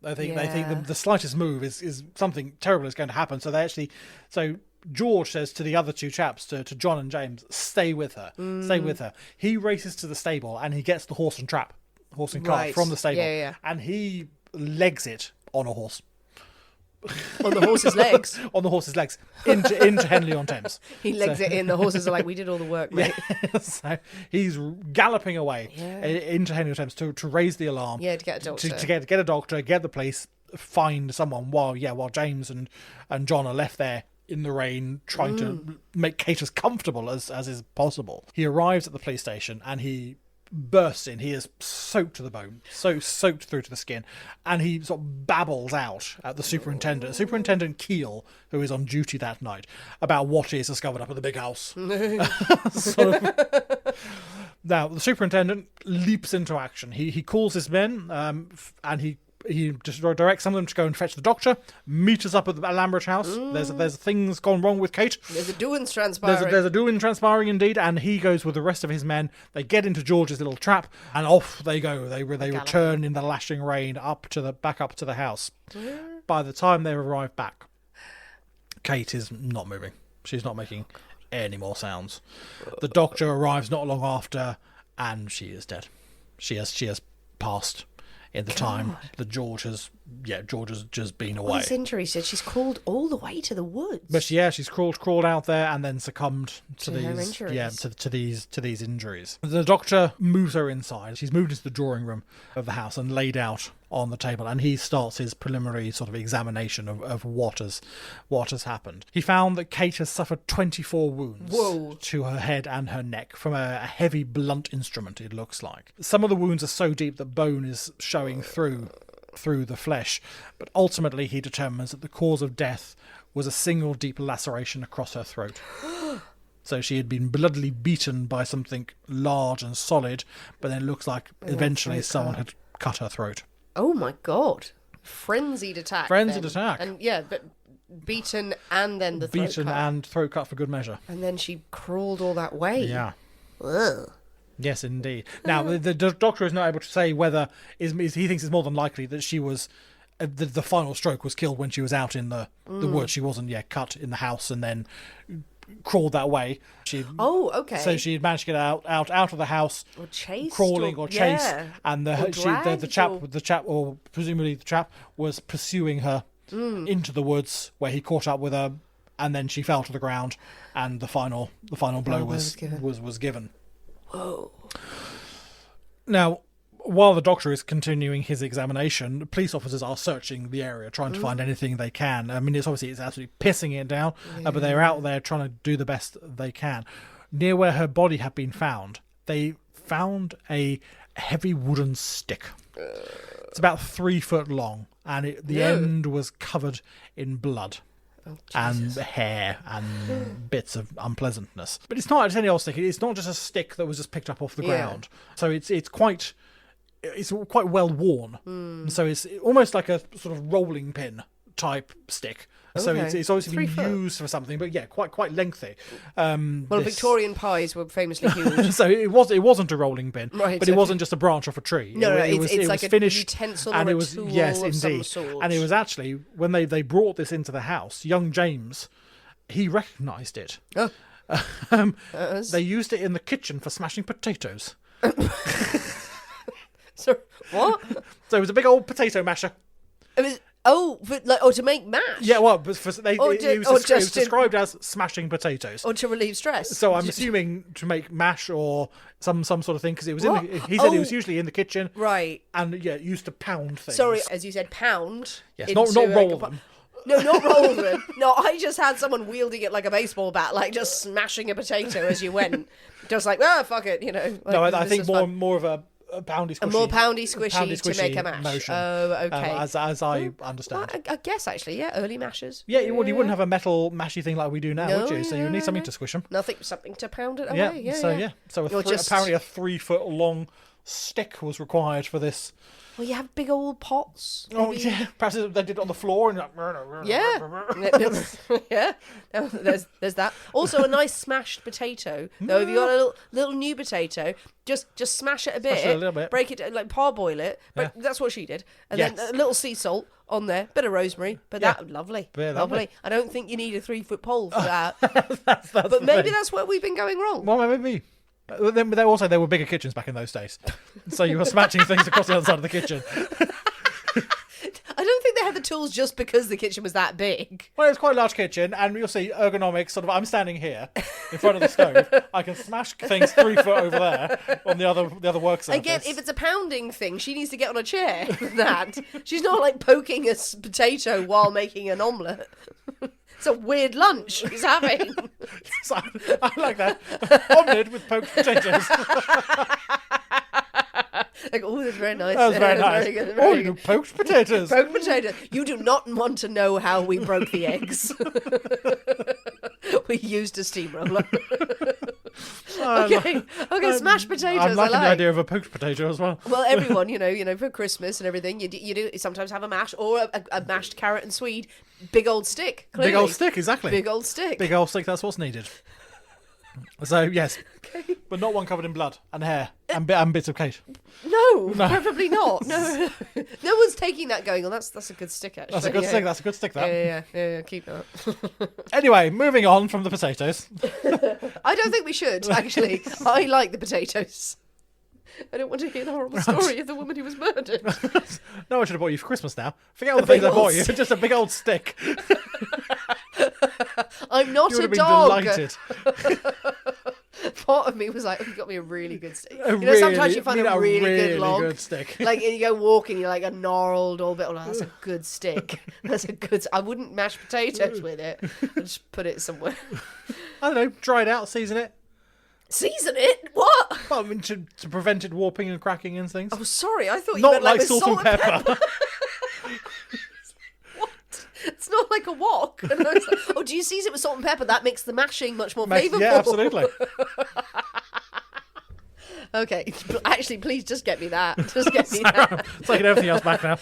Speaker 2: They think the slightest move is something terrible is going to happen. So George says to the other two chaps, to John and James, stay with her. Stay with her. He races to the stable and he gets the horse and cart from the stable, and he legs it on a horse.
Speaker 1: On the horse's legs?
Speaker 2: On the horse's legs. Into Henley-on-Thames.
Speaker 1: He legs it in. The horses are like, we did all the work, mate.
Speaker 2: Yeah. So he's galloping away into Henley-on-Thames to raise the alarm.
Speaker 1: Yeah, to get a doctor.
Speaker 2: To get a doctor, get the police, find someone while James and John are left there in the rain trying to make Kate as comfortable as is possible. He arrives at the police station and he bursts in. He is soaked to the bone, so soaked through to the skin, and he sort of babbles out at the Superintendent Keel, who is on duty that night, about what is discovered up at the big house. Now the superintendent leaps into action. He calls his men, and he just directs some of them to go and fetch the doctor, meet us up at the Lambridge house. There's things gone wrong with Kate.
Speaker 1: There's a doings transpiring.
Speaker 2: There's a doing transpiring indeed, and he goes with the rest of his men. They get into George's little trap, and off they go. They return in the lashing rain back up to the house. By the time they arrive back, Kate is not moving. She's not making any more sounds. The doctor arrives not long after, and she is dead. She has passed in the time that George has just been away.
Speaker 1: This injury said she's crawled all the way to the woods.
Speaker 2: But she's crawled out there and then succumbed to these
Speaker 1: injuries.
Speaker 2: to these injuries. The doctor moves her inside. She's moved into the drawing room of the house and laid out on the table, and he starts his preliminary sort of examination of what has happened. He found that Kate has suffered 24 wounds to her head and her neck from a heavy blunt instrument, it looks like. Some of the wounds are so deep that bone is showing through the flesh, but ultimately he determines that the cause of death was a single deep laceration across her throat. So she had been bloodily beaten by something large and solid, but then it looks like eventually someone had cut her throat.
Speaker 1: Oh my God. Frenzied attack. And but beaten and then the throat cut.
Speaker 2: Beaten and throat cut for good measure.
Speaker 1: And then she crawled all that way.
Speaker 2: Yeah.
Speaker 1: Ugh.
Speaker 2: Yes, indeed. Now, the doctor is not able to say whether he thinks it's more than likely that she was the final stroke was killed when she was out in the woods. She wasn't cut in the house and then crawled that way.
Speaker 1: Okay.
Speaker 2: So she had managed to get out of the house,
Speaker 1: or chased,
Speaker 2: crawling or chased, and
Speaker 1: the
Speaker 2: chap, or presumably the chap, was pursuing her into the woods, where he caught up with her, and then she fell to the ground, and the final blow was given.
Speaker 1: Whoa.
Speaker 2: Now, while the doctor is continuing his examination, police officers are searching the area, trying to find anything they can. I mean, it's absolutely pissing it down, but they're out there trying to do the best they can. Near where her body had been found, they found a heavy wooden stick. It's about 3 foot long, and the end was covered in blood. And hair and bits of unpleasantness. But it's not just any old stick. It's not just a stick that was just picked up off the ground. So it's quite well worn. So it's almost like a sort of rolling pin type stick. So it's obviously been used for something, but quite lengthy.
Speaker 1: Victorian pies were famously huge.
Speaker 2: So it wasn't a rolling pin,
Speaker 1: right,
Speaker 2: but it wasn't just a branch off a tree.
Speaker 1: It's like
Speaker 2: was finished,
Speaker 1: a utensil
Speaker 2: and
Speaker 1: or
Speaker 2: it was,
Speaker 1: a tool
Speaker 2: yes,
Speaker 1: of
Speaker 2: indeed.
Speaker 1: some sort.
Speaker 2: And it was actually, when they brought this into the house, young James, he recognised it. They used it in the kitchen for smashing potatoes.
Speaker 1: So what?
Speaker 2: So it was a big old potato masher.
Speaker 1: It was to make mash.
Speaker 2: Yeah, well, but it was described as smashing potatoes,
Speaker 1: or to relieve stress.
Speaker 2: So I'm assuming to make mash or some sort of thing, because it was he said it was usually in the kitchen,
Speaker 1: right?
Speaker 2: And used to pound things.
Speaker 1: Sorry, as you said, pound.
Speaker 2: Yes, not roll them.
Speaker 1: No, not roll them. No, I just had someone wielding it like a baseball bat, like just smashing a potato as you went. Just like, fuck it,
Speaker 2: No, I think more of a poundy squishy.
Speaker 1: A more poundy squishy to make a mash.
Speaker 2: Motion,
Speaker 1: oh, okay.
Speaker 2: As I understand.
Speaker 1: Well, I guess actually, yeah, early mashers.
Speaker 2: Yeah, you wouldn't have a metal mashy thing like we do now, would you? So you need something to squish them.
Speaker 1: Something to pound it away.
Speaker 2: So apparently a 3-foot long stick was required for this.
Speaker 1: Well, you have big old pots.
Speaker 2: Maybe. Oh yeah, perhaps they did it on the floor and
Speaker 1: yeah. No, there's that. Also, a nice smashed potato. Though, if you got a little new potato, just smash it a little bit, break it, like parboil it. But that's what she did, and then a little sea salt on there, bit of rosemary. But that lovely. I don't think you need a 3-foot pole for that. But maybe that's where we've been going wrong.
Speaker 2: Well, maybe. But then also there were bigger kitchens back in those days, so you were smashing things across the other side of the kitchen.
Speaker 1: I don't think they had the tools just because the kitchen was that big.
Speaker 2: Well, it's quite a large kitchen, and you'll see ergonomics. Sort of, I'm standing here in front of the stove. I can smash things 3 foot over there on the other work surface.
Speaker 1: Again, if it's a pounding thing, she needs to get on a chair for that. She's not like poking a potato while making an omelette. It's a weird lunch she's having.
Speaker 2: I like that. Omelette with poked potatoes.
Speaker 1: Like, oh, that's very nice.
Speaker 2: That was very nice.
Speaker 1: Very good,
Speaker 2: you do poked potatoes.
Speaker 1: Poked potatoes. You do not want to know how we broke the eggs. We used a steamroller. Okay, smashed potatoes.
Speaker 2: I'm liking the idea of a poked potato as well.
Speaker 1: Well, everyone, for Christmas and everything, you do sometimes have a mash or a mashed carrot and swede. Big old stick. Clearly.
Speaker 2: Big old stick, exactly.
Speaker 1: Big old stick.
Speaker 2: Big old stick. That's what's needed. So yes, but not one covered in blood and hair and bits of Kate.
Speaker 1: No, preferably not. No one's taking that going. Oh, that's a good stick actually.
Speaker 2: That's a good stick. That's a good stick. That.
Speaker 1: Yeah. Keep that.
Speaker 2: Anyway, moving on from the potatoes.
Speaker 1: I don't think we should actually. I like the potatoes. I don't want to hear the horrible story of the woman who was murdered.
Speaker 2: No, I should have bought you for Christmas now. Forget all the things I bought you. Just a big old stick.
Speaker 1: I'm not
Speaker 2: you
Speaker 1: a
Speaker 2: dog.
Speaker 1: Delighted. Part of me was like, oh, you got me a really good stick. Sometimes you find a really good log.
Speaker 2: Good stick.
Speaker 1: Like, and you go walking, you're like a gnarled old bit. Oh, that's a good stick. I wouldn't mash potatoes with it. I'd just put it somewhere.
Speaker 2: I don't know, dry it out, season it.
Speaker 1: Season it? What?
Speaker 2: Well, I mean, to prevent it warping and cracking and things.
Speaker 1: Oh, sorry, I thought you
Speaker 2: Not
Speaker 1: meant
Speaker 2: like
Speaker 1: with
Speaker 2: salt and pepper.
Speaker 1: What? It's not like a wok. And I was like, oh, do you season it with salt and pepper? That makes the mashing much more flavourful.
Speaker 2: Yeah, absolutely.
Speaker 1: Okay, actually, please just get me that. Just get me that.
Speaker 2: Taking everything else back now.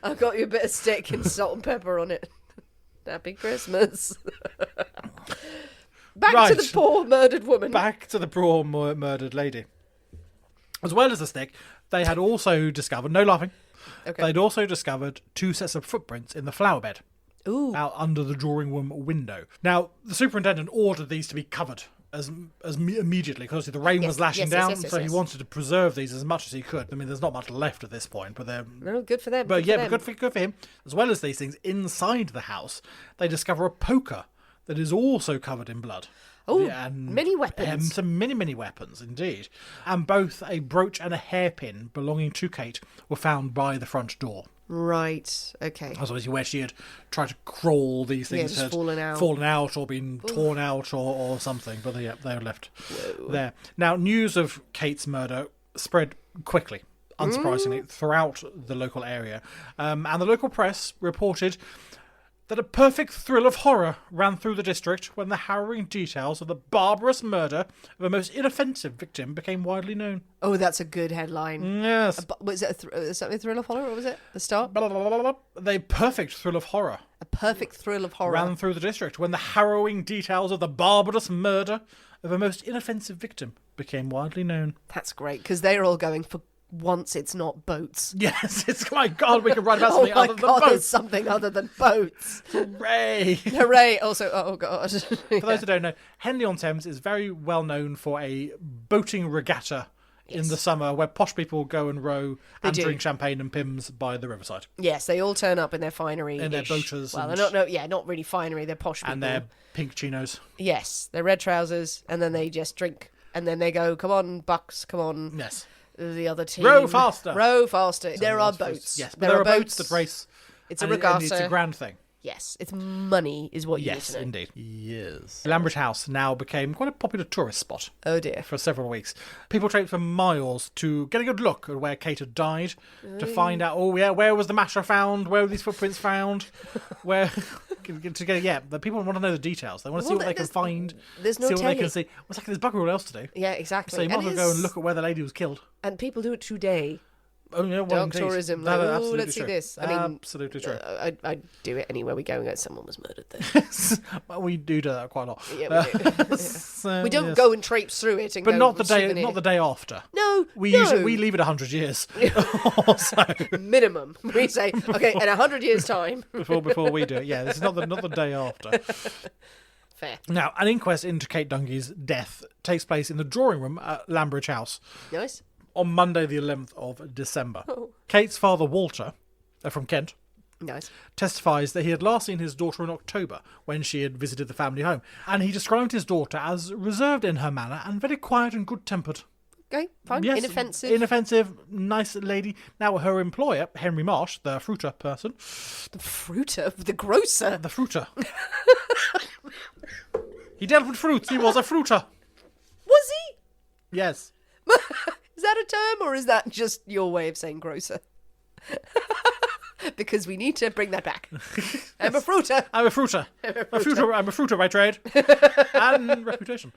Speaker 1: I've got you a bit of stick and salt and pepper on it. Happy Christmas. Back to the poor murdered woman.
Speaker 2: Back to the poor murdered lady. As well as the stick, they had also discovered, no laughing, they'd also discovered 2 sets of footprints in the flower bed.
Speaker 1: Ooh.
Speaker 2: Out under the drawing room window. Now, the superintendent ordered these to be covered as immediately, because the rain was lashing down, so he wanted to preserve these as much as he could. I mean, there's not much left at this point, but they're...
Speaker 1: No, good for them.
Speaker 2: But good for him. As well as these things, inside the house, they discover a poker that is also covered in blood.
Speaker 1: Oh, many weapons.
Speaker 2: Some many weapons, indeed. And both a brooch and a hairpin belonging to Kate were found by the front door.
Speaker 1: Right, okay.
Speaker 2: That's obviously where she had tried to crawl. These things had fallen out or been torn out or something. But they were left there. Now, news of Kate's murder spread quickly, unsurprisingly, throughout the local area. And the local press reported that a perfect thrill of horror ran through the district when the harrowing details of the barbarous murder of a most inoffensive victim became widely known.
Speaker 1: Oh, that's a good headline.
Speaker 2: Yes.
Speaker 1: Was it a thrill of horror? What was it? The start?
Speaker 2: The perfect thrill of horror.
Speaker 1: A perfect thrill of horror.
Speaker 2: Ran through the district when the harrowing details of the barbarous murder of a most inoffensive victim became widely known.
Speaker 1: That's great, because they're all going for... Once it's not boats.
Speaker 2: Yes, it's my God, we can write about something other than boats.
Speaker 1: It's something other than boats.
Speaker 2: Hooray!
Speaker 1: Hooray! Also, oh God.
Speaker 2: For those who don't know, Henley-on-Thames is very well known for a boating regatta in the summer where posh people go and row and drink champagne and Pimm's by the riverside.
Speaker 1: Yes, they all turn up in their finery.
Speaker 2: In their boaters.
Speaker 1: Well, they're not really finery, they're posh people.
Speaker 2: And their pink chinos.
Speaker 1: Yes, their red trousers, and then they just drink. And then they go, come on, bucks, come on.
Speaker 2: Yes.
Speaker 1: The other team.
Speaker 2: Row faster.
Speaker 1: Row faster. So there are boats.
Speaker 2: Yes, but there are boats that race.
Speaker 1: It's a regatta.
Speaker 2: And it's a grand thing.
Speaker 1: Yes, it's money is what you need
Speaker 2: Yes,
Speaker 1: to know.
Speaker 2: indeed. Yes. Lambridge House now became quite a popular tourist spot.
Speaker 1: Oh dear.
Speaker 2: For several weeks. People traipsed for miles to get a good look at where Kate had died, to find out, where was the masher found? Where were these footprints found? Where... the people want to know the details. They want to see what they can find.
Speaker 1: There's no
Speaker 2: see what they
Speaker 1: telling.
Speaker 2: can see. It's like there's bugger all else to do.
Speaker 1: Yeah, exactly.
Speaker 2: So you might as well go and look at where the lady was killed.
Speaker 1: And people do it today.
Speaker 2: Oh, yeah, well,
Speaker 1: Dog
Speaker 2: indeed.
Speaker 1: tourism.
Speaker 2: No,
Speaker 1: Like,
Speaker 2: absolutely
Speaker 1: let's see
Speaker 2: true.
Speaker 1: this. I mean,
Speaker 2: absolutely true.
Speaker 1: I'd do it anywhere we go and go, someone was murdered there.
Speaker 2: Well, we do that quite a lot.
Speaker 1: Yeah, we do.
Speaker 2: So,
Speaker 1: We don't
Speaker 2: yes.
Speaker 1: go and traipse through it and
Speaker 2: But
Speaker 1: go
Speaker 2: not the day.
Speaker 1: souvenir.
Speaker 2: Not the day after.
Speaker 1: No,
Speaker 2: We
Speaker 1: no.
Speaker 2: usually we leave it 100 years. So,
Speaker 1: Minimum. We say, okay, in 100 years' time.
Speaker 2: before we do it. Yeah, this is not the day after.
Speaker 1: Fair.
Speaker 2: Now, an inquest into Kate Dungey's death takes place in the drawing room at Lambridge House
Speaker 1: Nice.
Speaker 2: on Monday, the 11th of December.
Speaker 1: Oh.
Speaker 2: Kate's father, Walter, from Kent,
Speaker 1: Nice.
Speaker 2: testifies that he had last seen his daughter in October when she had visited the family home, and he described his daughter as reserved in her manner and very quiet and good-tempered.
Speaker 1: Okay, fine.
Speaker 2: Yes,
Speaker 1: Inoffensive.
Speaker 2: Inoffensive, nice lady. Now, her employer, Henry Marsh, the fruiter person...
Speaker 1: The fruiter, the grocer.
Speaker 2: The fruiter. He dealt with fruits. He was a fruiter.
Speaker 1: Was he?
Speaker 2: Yes.
Speaker 1: Is that a term or is that just your way of saying grocer? Because we need to bring that back. I'm a fruiter.
Speaker 2: I'm a fruiter. I'm a fruiter by trade. And reputation.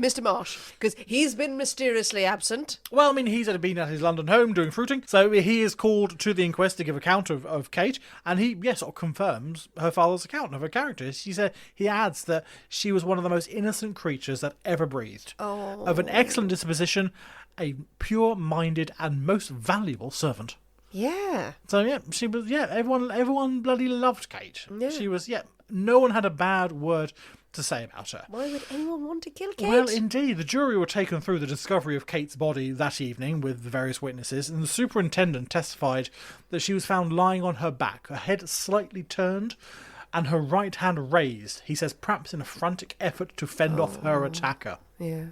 Speaker 1: Mr. Marsh, because he's been mysteriously absent.
Speaker 2: Well, I mean, he's been at his London home doing fruiting, so he is called to the inquest to give account of Kate, and he, sort of confirms her father's account of her character. He adds that she was one of the most innocent creatures that ever breathed.
Speaker 1: Oh.
Speaker 2: Of an excellent disposition, a pure-minded and most valuable servant.
Speaker 1: Yeah.
Speaker 2: So, she was, everyone bloody loved Kate.
Speaker 1: Yeah.
Speaker 2: She was, no one had a bad word to say about her.
Speaker 1: Why would anyone want to kill Kate?
Speaker 2: Well, indeed. The jury were taken through the discovery of Kate's body that evening with the various witnesses, and the superintendent testified that she was found lying on her back, her head slightly turned, and her right hand raised, he says, perhaps in a frantic effort to fend off her attacker.
Speaker 1: Yeah.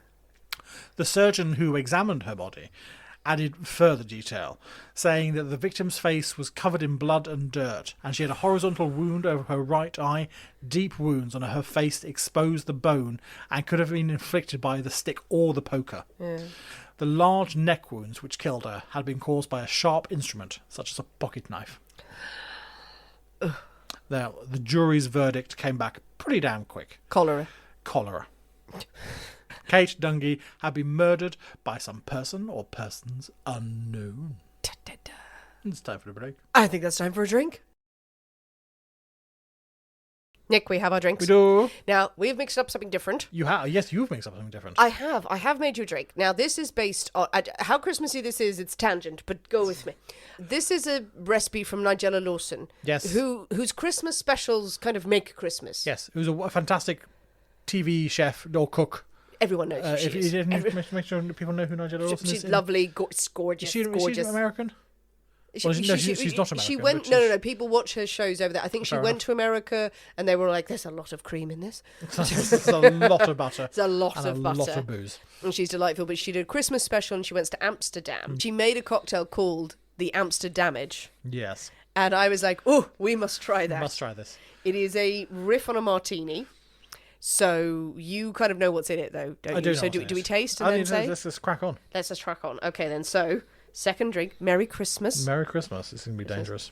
Speaker 2: The surgeon who examined her body added further detail, saying that the victim's face was covered in blood and dirt, and she had a horizontal wound over her right eye. Deep wounds on her face exposed the bone and could have been inflicted by the stick or the poker.
Speaker 1: Yeah.
Speaker 2: The large neck wounds which killed her had been caused by a sharp instrument, such as a pocket knife. Now, the jury's verdict came back pretty damn quick.
Speaker 1: Cholera.
Speaker 2: Kate Dungey had been murdered by some person or persons unknown.
Speaker 1: Da, da, da.
Speaker 2: It's time for a break.
Speaker 1: I think that's time for a drink. Nick, we have our drinks.
Speaker 2: We do.
Speaker 1: Now, we've mixed up something different.
Speaker 2: You have? Yes, you've mixed up something different.
Speaker 1: I have made you a drink. Now, this is based on... how Christmassy this is, it's tangent, but go with me. This is a recipe from Nigella Lawson.
Speaker 2: Yes.
Speaker 1: Whose Christmas specials kind of make Christmas.
Speaker 2: Yes, who's a fantastic TV chef or cook.
Speaker 1: Everyone knows who she is.
Speaker 2: Make sure people know who Nigella Lawson is.
Speaker 1: She's lovely, gorgeous,
Speaker 2: Is she
Speaker 1: gorgeous.
Speaker 2: American? Well, she's not American.
Speaker 1: She went.
Speaker 2: but
Speaker 1: No. People watch her shows over there. I think she
Speaker 2: Fair
Speaker 1: went
Speaker 2: enough.
Speaker 1: to America, and they were like, "There's a lot of cream in this.
Speaker 2: There's a lot of butter.
Speaker 1: There's a lot
Speaker 2: and
Speaker 1: of
Speaker 2: a
Speaker 1: butter."
Speaker 2: lot of booze.
Speaker 1: And she's delightful. But she did a Christmas special, and she went to Amsterdam. She made a cocktail called the Amsterdamage,
Speaker 2: Yes.
Speaker 1: and I was like, "Oh, we must try that."
Speaker 2: Must try this.
Speaker 1: It is a riff on a martini. So you kind of know what's in it, though, don't
Speaker 2: I
Speaker 1: you?
Speaker 2: do know
Speaker 1: So
Speaker 2: what's in
Speaker 1: do we
Speaker 2: it.
Speaker 1: taste and then say?
Speaker 2: Let's just crack on.
Speaker 1: Let's just crack on. Okay, then. So second drink. Merry Christmas.
Speaker 2: Merry Christmas. It's going to be dangerous.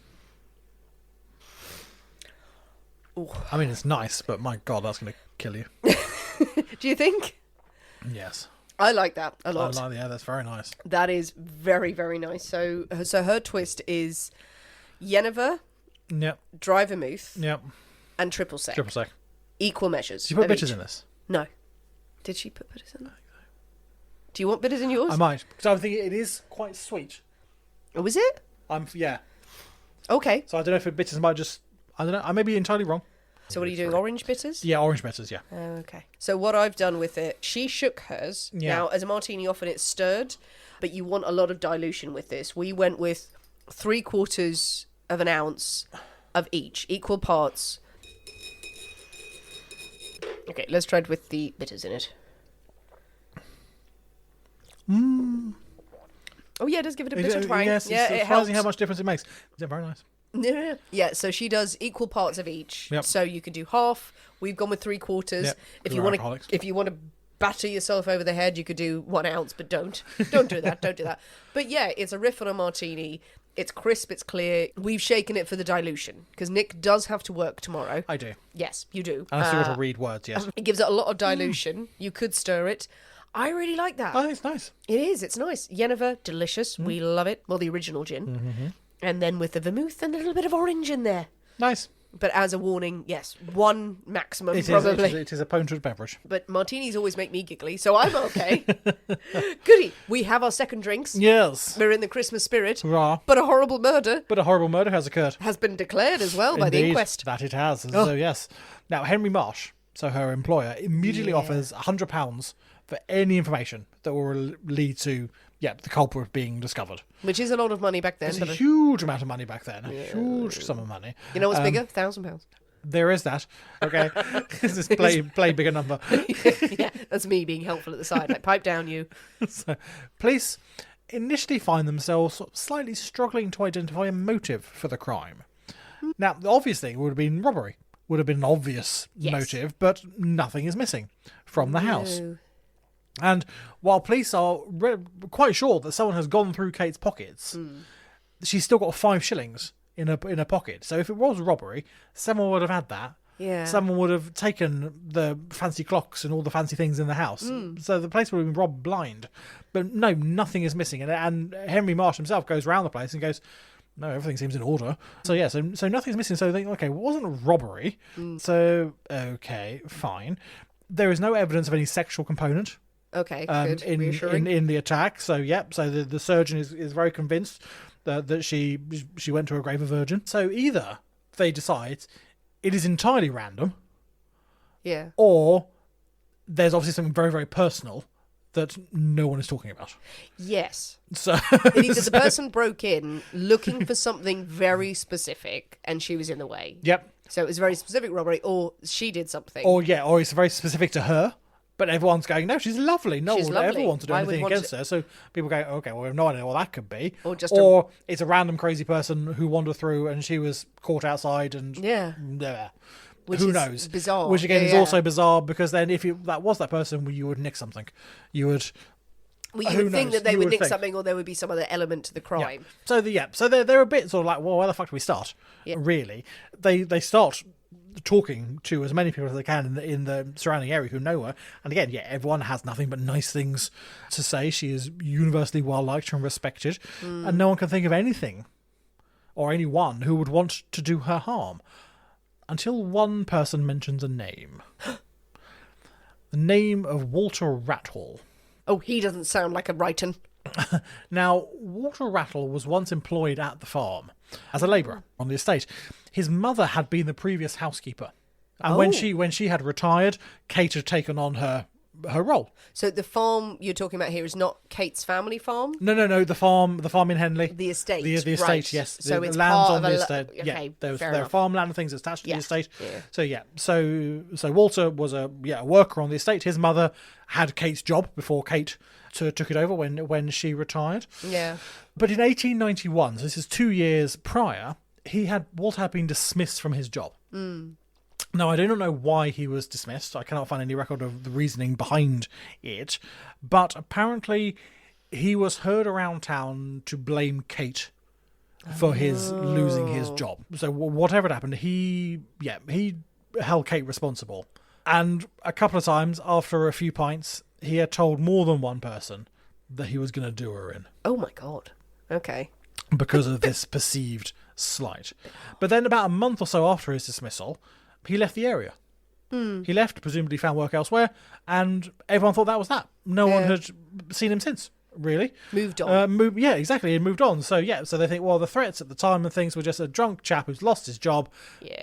Speaker 1: Ooh.
Speaker 2: I mean, it's nice, but my God, that's going to kill you.
Speaker 1: Do you think?
Speaker 2: Yes.
Speaker 1: I like that a lot.
Speaker 2: Yeah, that's very nice.
Speaker 1: That is very, very nice. So her twist is Yennefer,
Speaker 2: Yep.
Speaker 1: dry vermouth,
Speaker 2: Yep.
Speaker 1: and triple sec.
Speaker 2: Triple sec.
Speaker 1: Equal measures.
Speaker 2: Did you put
Speaker 1: of
Speaker 2: bitters
Speaker 1: each.
Speaker 2: in this?
Speaker 1: No. Did she put bitters in? Do you want bitters in yours?
Speaker 2: I might. Because I'm thinking it is quite sweet.
Speaker 1: Oh, is it?
Speaker 2: Yeah.
Speaker 1: Okay.
Speaker 2: So I don't know if bitters might just... I don't know. I may be entirely wrong.
Speaker 1: So what are you doing? Orange bitters?
Speaker 2: Yeah, orange bitters, yeah.
Speaker 1: Oh, okay. So what I've done with it, she shook hers.
Speaker 2: Yeah.
Speaker 1: Now, as a martini, often it's stirred, but you want a lot of dilution with this. We went with 3/4 of an ounce of each, equal parts. Okay, let's try it with the bitters in it. Oh yeah, it does give it a bit of twang.
Speaker 2: Yes,
Speaker 1: Yeah,
Speaker 2: it's
Speaker 1: it helps.
Speaker 2: surprising how much difference it makes. Is it very nice?
Speaker 1: Yeah, so she does equal parts of each.
Speaker 2: Yep.
Speaker 1: So you could do half. We've gone with 3/4.
Speaker 2: Yep.
Speaker 1: If
Speaker 2: We're
Speaker 1: you want
Speaker 2: alcoholics.
Speaker 1: to, batter yourself over the head, you could do 1 ounce, but don't do that. Don't do that. But yeah, it's a riff on a martini. It's crisp. It's clear. We've shaken it for the dilution because Nick does have to work tomorrow.
Speaker 2: I do.
Speaker 1: Yes, you do.
Speaker 2: And I still got to read words, yes.
Speaker 1: It gives it a lot of dilution. You could stir it. I really like that.
Speaker 2: Oh, it's nice.
Speaker 1: It is. It's nice. Yennefer, delicious. We love it. Well, the original gin.
Speaker 2: Mm-hmm.
Speaker 1: And then with the vermouth and a little bit of orange in there.
Speaker 2: Nice.
Speaker 1: But as a warning, yes, 1 maximum
Speaker 2: It
Speaker 1: probably.
Speaker 2: is a potent beverage.
Speaker 1: But martinis always make me giggly, so I'm okay. Goody. We have our second drinks.
Speaker 2: Yes.
Speaker 1: We're in the Christmas spirit.
Speaker 2: Hurrah.
Speaker 1: But a horrible murder
Speaker 2: But a horrible murder has occurred.
Speaker 1: has been declared as well by the
Speaker 2: Indeed,
Speaker 1: inquest.
Speaker 2: That it has.
Speaker 1: Oh.
Speaker 2: So, yes. Now, Henry Marsh, so her employer, immediately offers £100 for any information that will lead to, the culprit being discovered.
Speaker 1: Which is a lot of money back then.
Speaker 2: It's a
Speaker 1: but
Speaker 2: huge amount of money back then. A huge sum of money.
Speaker 1: you know what's bigger? £1,000.
Speaker 2: There is that. Okay. This is play bigger number.
Speaker 1: Yeah, that's me being helpful at the side. Like, pipe down, you.
Speaker 2: So, police initially find themselves sort of slightly struggling to identify a motive for the crime. Now, the obvious thing would have been robbery. Would have been an obvious motive, but nothing is missing from the house.
Speaker 1: No.
Speaker 2: And while police are quite sure that someone has gone through Kate's pockets, she's still got 5 shillings in her pocket. So if it was robbery, someone would have had that.
Speaker 1: Yeah.
Speaker 2: Someone would have taken the fancy clocks and all the fancy things in the house. So the place would have been robbed blind. But no, nothing is missing. And Henry Marsh himself goes around the place and goes, no, everything seems in order. So yeah, so nothing's missing. So they think, okay, well, it wasn't a robbery. So, okay, fine. There is no evidence of any sexual component.
Speaker 1: Okay, good. Reassuring.
Speaker 2: in the attack. So so the surgeon is very convinced that she went to her grave a virgin. So either they decide it is entirely random,
Speaker 1: Yeah.
Speaker 2: or there's obviously something very, very personal that no one is talking about.
Speaker 1: Yes.
Speaker 2: So
Speaker 1: Either the person broke in looking for something very specific and she was in the way.
Speaker 2: Yep.
Speaker 1: So it was a very specific robbery, or she did something.
Speaker 2: Or it's very specific to her. But everyone's going, no, she's lovely. No
Speaker 1: She's
Speaker 2: one would ever
Speaker 1: lovely.
Speaker 2: want to do
Speaker 1: I
Speaker 2: anything
Speaker 1: would want
Speaker 2: against her. So people go, okay, well, we have no idea what that could be.
Speaker 1: Or
Speaker 2: it's a random crazy person who wandered through and she was caught outside and
Speaker 1: Which
Speaker 2: who
Speaker 1: is
Speaker 2: knows?
Speaker 1: bizarre.
Speaker 2: Which again is
Speaker 1: Yeah.
Speaker 2: also bizarre because then if that was that person, you would nick something. You would.
Speaker 1: Well, you
Speaker 2: who
Speaker 1: would think
Speaker 2: knows?
Speaker 1: that they
Speaker 2: You
Speaker 1: would
Speaker 2: would
Speaker 1: nick
Speaker 2: think.
Speaker 1: something, or there would be some other element to the crime.
Speaker 2: So they're a bit sort of like, well, where the fuck do we start?
Speaker 1: Yeah.
Speaker 2: Really, they start talking to as many people as they can in the surrounding area who know her, and again, everyone has nothing but nice things to say. She is universally well liked and respected, and no one can think of anything or anyone who would want to do her harm until one person mentions a name. The name of Walter Rathall.
Speaker 1: Oh, he doesn't sound like a Brighton.
Speaker 2: Now, Walter Rathall was once employed at the farm as a labourer on the estate. His mother had been the previous housekeeper. And when she had retired, Kate had taken on her role.
Speaker 1: So the farm you're talking about here is not Kate's family farm?
Speaker 2: No, the farm in Henley.
Speaker 1: The estate.
Speaker 2: The estate,
Speaker 1: right.
Speaker 2: yes.
Speaker 1: So
Speaker 2: the
Speaker 1: it's
Speaker 2: lands
Speaker 1: part
Speaker 2: on
Speaker 1: of
Speaker 2: the
Speaker 1: a
Speaker 2: estate.
Speaker 1: okay,
Speaker 2: there
Speaker 1: fair
Speaker 2: are
Speaker 1: enough.
Speaker 2: farmland and things attached to
Speaker 1: Yeah,
Speaker 2: the estate.
Speaker 1: yeah.
Speaker 2: So Walter was a worker on the estate. His mother had Kate's job before Kate took it over when she retired.
Speaker 1: Yeah.
Speaker 2: But in 1891, so this is 2 years prior, Walter had been dismissed from his job. Now, I do not know why he was dismissed. I cannot find any record of the reasoning behind it. But apparently, he was heard around town to blame Kate for his losing his job. So whatever had happened, he held Kate responsible. And a couple of times, after a few pints, he had told more than one person that he was going to do her in.
Speaker 1: Oh, my God. Okay.
Speaker 2: Because of this perceived slight. But then about a month or so after his dismissal, he left the area. He left, presumably found work elsewhere, and everyone thought that was that. No one had seen him since, really.
Speaker 1: Moved on.
Speaker 2: Exactly, and moved on. So they think, well, the threats at the time and things were just a drunk chap who's lost his job,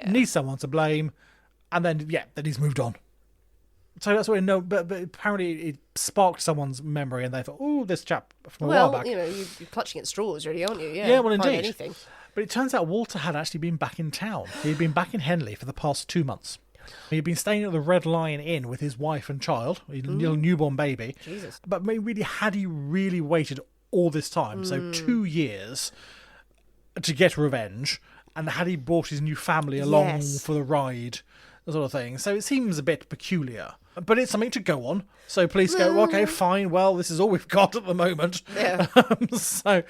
Speaker 2: needs someone to blame, and then he's moved on. So that's what we know, but apparently it sparked someone's memory, and they thought, oh, this chap from a while back.
Speaker 1: You're clutching at straws, really, aren't you?
Speaker 2: Yeah, well,
Speaker 1: Find
Speaker 2: indeed.
Speaker 1: anything.
Speaker 2: But it turns out Walter had actually been back in town. He'd been back in Henley for the past 2 months. He'd been staying at the Red Lion Inn with his wife and child, a little newborn baby.
Speaker 1: Jesus.
Speaker 2: But had he really waited all this time, so 2 years, to get revenge, And had he brought his new family along
Speaker 1: Yes.
Speaker 2: for the ride, sort of thing. So it seems a bit peculiar. But it's something to go on. So police go, okay, fine, well, this is all we've got at the moment.
Speaker 1: Yeah.
Speaker 2: So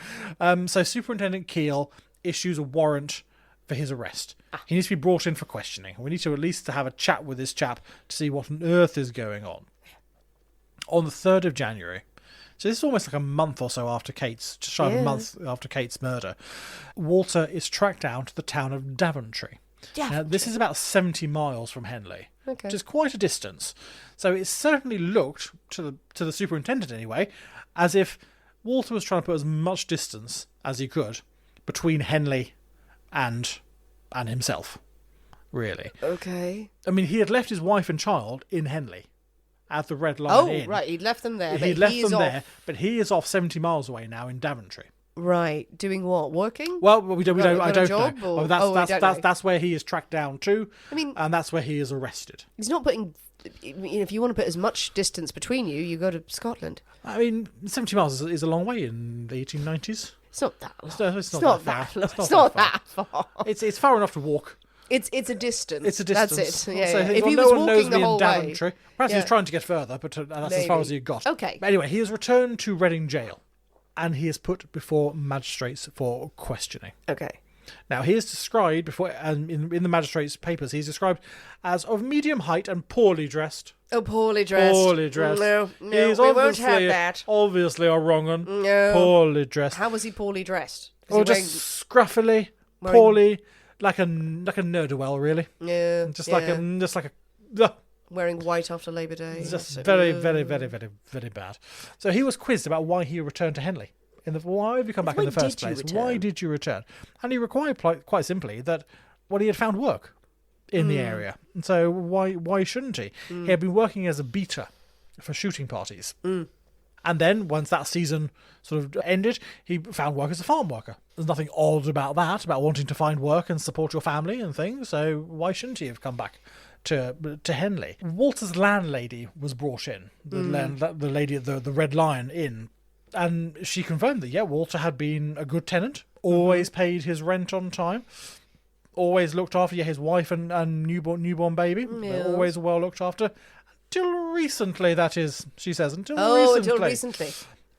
Speaker 2: Superintendent Keel issues a warrant for his arrest. He needs to be brought in for questioning. We need to at least have a chat with this chap to see what on earth is going on. On the 3rd of January, so this is almost like a month or so after just shy of a month after Kate's murder, Walter is tracked down to the town of Daventry. Now, this is about 70 miles from Henley, which is quite a distance. So it certainly looked, to the superintendent anyway, as if Walter was trying to put as much distance as he could between Henley and himself, really.
Speaker 1: Okay.
Speaker 2: I mean, he had left his wife and child in Henley at the Red Lion Inn.
Speaker 1: Oh, right, he'd left them there.
Speaker 2: He'd left them there, but he is off 70 miles away now in Daventry.
Speaker 1: Right, doing what? Working?
Speaker 2: Well, we don't. I don't
Speaker 1: job,
Speaker 2: know.
Speaker 1: or-
Speaker 2: That's where he is tracked down to.
Speaker 1: I mean,
Speaker 2: and that's where he is arrested.
Speaker 1: he's not putting. If you want to put as much distance between you go to Scotland.
Speaker 2: I mean, 70 miles is a long way in the 1890s.
Speaker 1: It's not that long.
Speaker 2: It's not that far.
Speaker 1: It's not that far.
Speaker 2: It's far enough to walk.
Speaker 1: It's a distance.
Speaker 2: It's a distance.
Speaker 1: That's it. Yeah,
Speaker 2: So
Speaker 1: yeah. If
Speaker 2: well,
Speaker 1: he
Speaker 2: no
Speaker 1: was
Speaker 2: one knows
Speaker 1: walking the
Speaker 2: me in
Speaker 1: whole
Speaker 2: Daventry.
Speaker 1: way,
Speaker 2: Perhaps he was trying to get further, but that's as far as he got.
Speaker 1: Okay.
Speaker 2: But anyway, he is returned to Reading Jail, and he is put before magistrates for questioning.
Speaker 1: Okay.
Speaker 2: Now, he is described in the magistrates' papers, he's described as of medium height and poorly dressed.
Speaker 1: Oh, poorly dressed.
Speaker 2: Poorly dressed.
Speaker 1: No,
Speaker 2: He's
Speaker 1: we won't have that.
Speaker 2: Obviously a wrong one.
Speaker 1: No.
Speaker 2: Poorly dressed.
Speaker 1: How was he poorly dressed?
Speaker 2: Or just scruffily, poorly, like a ne'er-do-well, really.
Speaker 1: Yeah.
Speaker 2: Just like a.
Speaker 1: Wearing white after Labour Day.
Speaker 2: It's just very, very, very, very, very bad. So he was quizzed about why he returned to Henley. Why have you come back in the first place? Why did you return? And he replied quite simply that, he had found work in the area. And so why shouldn't he? He had been working as a beater for shooting parties. And then, once that season sort of ended, he found work as a farm worker. There's nothing odd about that, about wanting to find work and support your family and things. So why shouldn't he have come back to Henley? Walter's landlady was brought in, the lady at the Red Lion Inn, and she confirmed that, Walter had been a good tenant, always paid his rent on time, always looked after his wife and newborn baby, always well looked after. Until recently, that is, she says, until recently.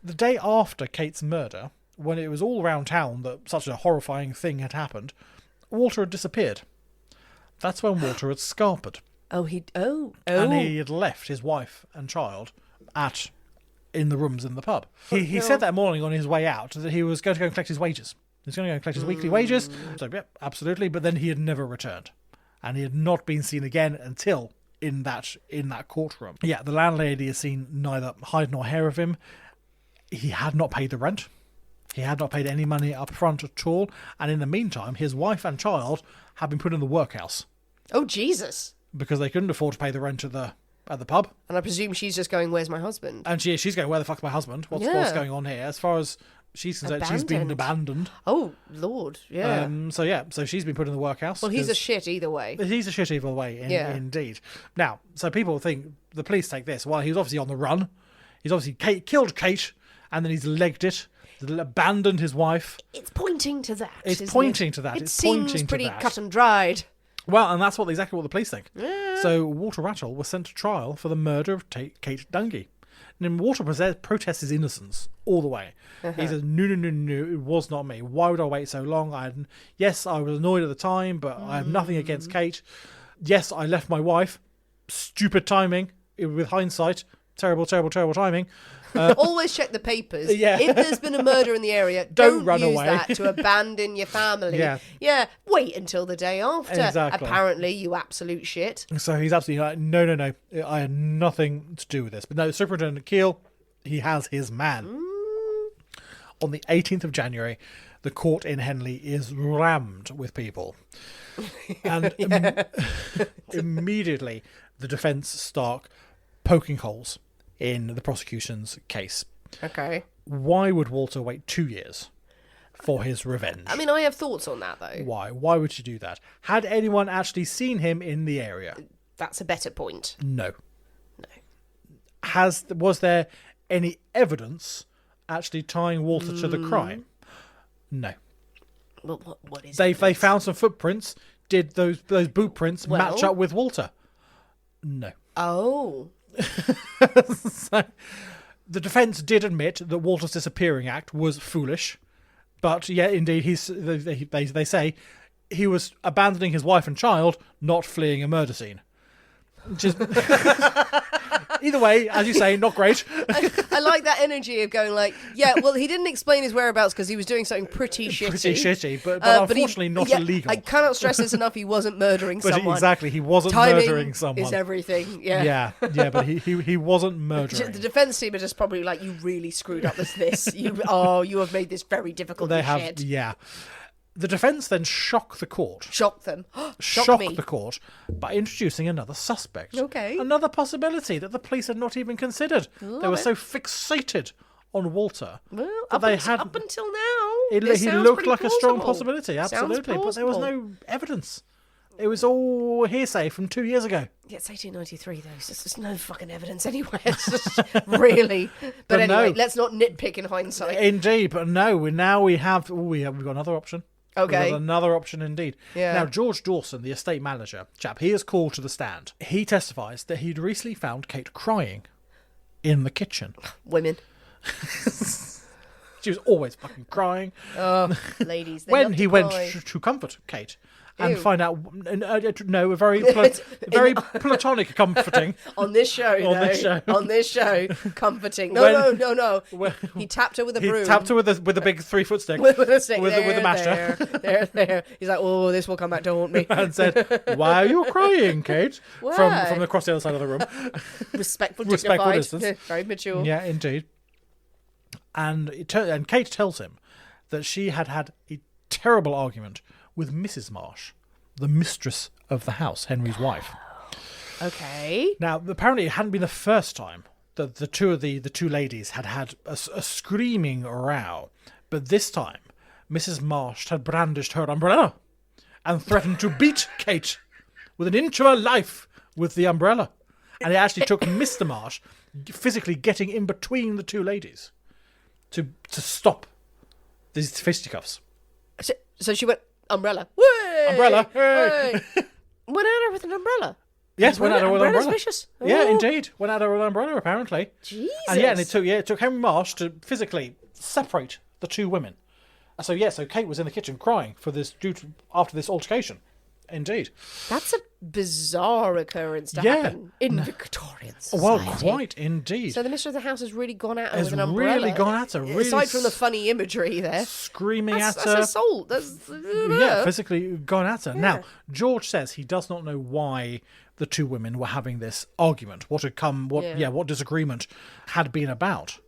Speaker 2: The day after Kate's murder, when it was all around town that such a horrifying thing had happened, Walter had disappeared. That's when Walter had scarpered.
Speaker 1: And
Speaker 2: he had left his wife and child in the rooms in the pub. He said that morning on his way out that he was going to go and collect his wages. He was going to go and collect his weekly wages. So, absolutely. But then he had never returned. And he had not been seen again until in that courtroom. The landlady has seen neither hide nor hair of him. He had not paid the rent. He had not paid any money up front at all. And in the meantime, his wife and child had been put in the workhouse.
Speaker 1: Oh, Jesus.
Speaker 2: Because they couldn't afford to pay the rent at the pub.
Speaker 1: And I presume she's just going, where's my husband?
Speaker 2: And she's going, where the fuck's my husband? What's going on here? As far as she's concerned, she's been abandoned.
Speaker 1: Oh, Lord, yeah.
Speaker 2: So she's been put in the workhouse.
Speaker 1: Well, he's a shit either way.
Speaker 2: He's a shit either way, indeed. Now, so people think, the police take this, well, he's obviously on the run. He's obviously killed Kate, and then he's legged it, abandoned his wife.
Speaker 1: It's pointing to that.
Speaker 2: It's pointing to that.
Speaker 1: It seems pretty cut and dried.
Speaker 2: Well, and that's exactly what the police think. Yeah. So Walter Rattle was sent to trial for the murder of Kate Dungey. And Walter protests his innocence all the way. He says, no, it was not me. Why would I wait so long? I was annoyed at the time, but I have nothing against Kate. Yes, I left my wife. Stupid timing. With hindsight, terrible, terrible, terrible timing.
Speaker 1: Always check the papers. If there's been a murder in the area,
Speaker 2: don't run
Speaker 1: use
Speaker 2: away.
Speaker 1: that to abandon your family. Wait until the day after.
Speaker 2: Exactly.
Speaker 1: Apparently, you absolute shit.
Speaker 2: So he's absolutely like, no, I had nothing to do with this. But no, Superintendent Keel, he has his man. On the 18th of January, the court in Henley is rammed with people. And immediately, the defence start poking holes in the prosecution's case.
Speaker 1: Okay.
Speaker 2: Why would Walter wait 2 years for his revenge?
Speaker 1: I mean, I have thoughts on that, though.
Speaker 2: Why? Why would you do that? Had anyone actually seen him in the area?
Speaker 1: That's a better point.
Speaker 2: No. Was there any evidence actually tying Walter to the crime? No.
Speaker 1: Well, what is
Speaker 2: They
Speaker 1: evidence?
Speaker 2: found some footprints. Did those boot prints match up with Walter? No.
Speaker 1: Oh.
Speaker 2: So, the defence did admit that Walter's disappearing act was foolish, but yeah, indeed, they say he was abandoning his wife and child, not fleeing a murder scene. Just either way, as you say, not great.
Speaker 1: I like that energy of going like, yeah, well, he didn't explain his whereabouts because he was doing something pretty shitty.
Speaker 2: Pretty shitty, but unfortunately not illegal.
Speaker 1: I cannot stress this enough. He wasn't murdering someone.
Speaker 2: Exactly, he wasn't
Speaker 1: Timing
Speaker 2: murdering someone.
Speaker 1: is everything. Yeah.
Speaker 2: Yeah, but he wasn't murdering.
Speaker 1: The defence team are just probably like, you really screwed up this. You have made this very difficult.
Speaker 2: They have,
Speaker 1: shit.
Speaker 2: yeah. The defence then shock the court.
Speaker 1: Shock them.
Speaker 2: Shock
Speaker 1: me.
Speaker 2: the court by introducing another suspect.
Speaker 1: Okay.
Speaker 2: Another possibility that the police had not even considered. They were so fixated on Walter.
Speaker 1: Well,
Speaker 2: up
Speaker 1: until now,
Speaker 2: he looked like a strong possibility,
Speaker 1: Sounds
Speaker 2: absolutely. But there was no evidence. It was all hearsay from 2 years ago.
Speaker 1: Yeah, it's 1893 though, so there's no fucking evidence anywhere. It's just really. But anyway,
Speaker 2: no.
Speaker 1: let's not nitpick in hindsight.
Speaker 2: Indeed, but no, we've got another option.
Speaker 1: Okay.
Speaker 2: We've got another option indeed.
Speaker 1: Yeah.
Speaker 2: Now, George Dawson, the estate manager chap, he is called to the stand. He testifies that he'd recently found Kate crying in the kitchen.
Speaker 1: Women.
Speaker 2: She was always fucking crying.
Speaker 1: Oh, ladies. They
Speaker 2: When
Speaker 1: love
Speaker 2: he
Speaker 1: to
Speaker 2: went
Speaker 1: cry.
Speaker 2: to comfort Kate and
Speaker 1: Ew.
Speaker 2: find out, a very platonic comforting.
Speaker 1: On this show, On this show, comforting. No. He tapped her with a broom.
Speaker 2: He tapped her with a big 3-foot stick.
Speaker 1: with a stick.
Speaker 2: with the masher.
Speaker 1: There. He's like, oh, this will come back to haunt me.
Speaker 2: And said, "Why are you crying, Kate?"
Speaker 1: Why?
Speaker 2: From across the other side of the room.
Speaker 1: Respectful,
Speaker 2: Respectful
Speaker 1: dignified,
Speaker 2: distance.
Speaker 1: very mature.
Speaker 2: Yeah, indeed. And Kate tells him that she had a terrible argument with Mrs. Marsh, the mistress of the house, Henry's wife.
Speaker 1: Okay.
Speaker 2: Now, apparently, it hadn't been the first time that the two ladies had a screaming row, but this time, Mrs. Marsh had brandished her umbrella and threatened to beat Kate with an inch of her life with the umbrella, and it actually took Mr. Marsh physically getting in between the two ladies to stop these fisticuffs.
Speaker 1: So she went, umbrella. Way!
Speaker 2: Umbrella. Hey!
Speaker 1: Went at her with an umbrella.
Speaker 2: Yes, went at her with an umbrella.
Speaker 1: Vicious.
Speaker 2: Yeah,
Speaker 1: Ooh.
Speaker 2: indeed. Went at her with an umbrella, apparently.
Speaker 1: Jesus.
Speaker 2: And yeah, and it took Henry Marsh to physically separate the two women. So Kate was in the kitchen crying after this altercation. Indeed.
Speaker 1: That's a bizarre occurrence to happen in Victorian society.
Speaker 2: Well, quite indeed.
Speaker 1: So the mistress of the house has really gone at her
Speaker 2: Has
Speaker 1: with an umbrella.
Speaker 2: really gone at her. Really
Speaker 1: Aside from the funny imagery there.
Speaker 2: Screaming at her.
Speaker 1: That's assault.
Speaker 2: Physically gone at her. Yeah. Now, George says he does not know why the two women were having this argument. What disagreement had been about.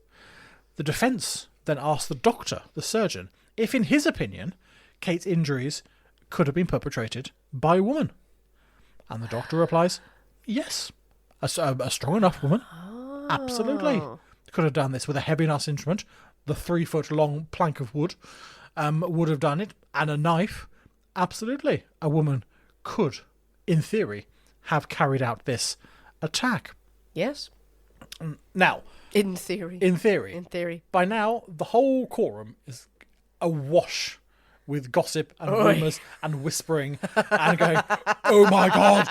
Speaker 2: The defence then asked the doctor, the surgeon, if in his opinion, Kate's injuries could have been perpetrated by a woman. And the doctor replies, yes, a strong enough woman. Oh. Absolutely. Could have done this with a heavy enough instrument. The 3-foot long plank of wood would have done it. And a knife. Absolutely. A woman could, in theory, have carried out this attack.
Speaker 1: Yes.
Speaker 2: Now.
Speaker 1: In theory.
Speaker 2: By now, the whole courtroom is awash with gossip and rumours and whispering and going, oh my God.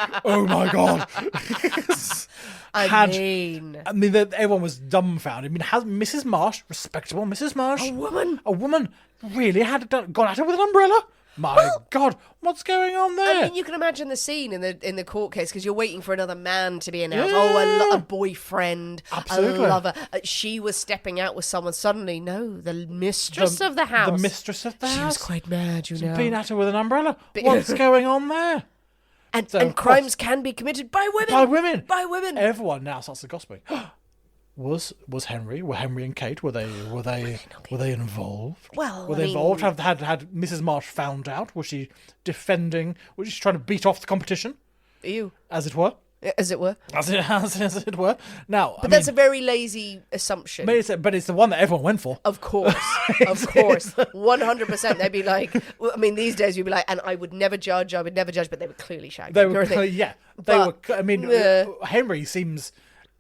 Speaker 2: Everyone was dumbfounded. I mean, has Mrs. Marsh, respectable Mrs. Marsh, a woman really gone at her with an umbrella? My God, what's going on there?
Speaker 1: I mean, you can imagine the scene in the court case because you're waiting for another man to be announced. Yeah. A boyfriend,
Speaker 2: absolutely.
Speaker 1: A lover. She was stepping out with someone. Suddenly, no, the mistress of the house.
Speaker 2: The mistress of the house.
Speaker 1: She was quite mad,
Speaker 2: Been at her with an umbrella. What's going on there?
Speaker 1: And crimes can be committed by women. By women.
Speaker 2: Everyone now starts gossiping. Was Henry? Were Henry and Kate? Were they involved?
Speaker 1: Well,
Speaker 2: were they involved? Had Mrs. Marsh found out? Was she defending? Was she trying to beat off the competition?
Speaker 1: Ew.
Speaker 2: As it were.
Speaker 1: As it were.
Speaker 2: As it were. Now,
Speaker 1: but that's a very lazy assumption.
Speaker 2: But it's the one that everyone went for.
Speaker 1: Of course, 100%. They'd be like, I mean, these days you'd be like, and I would never judge, but they were clearly shagging.
Speaker 2: They were. I mean, Henry seems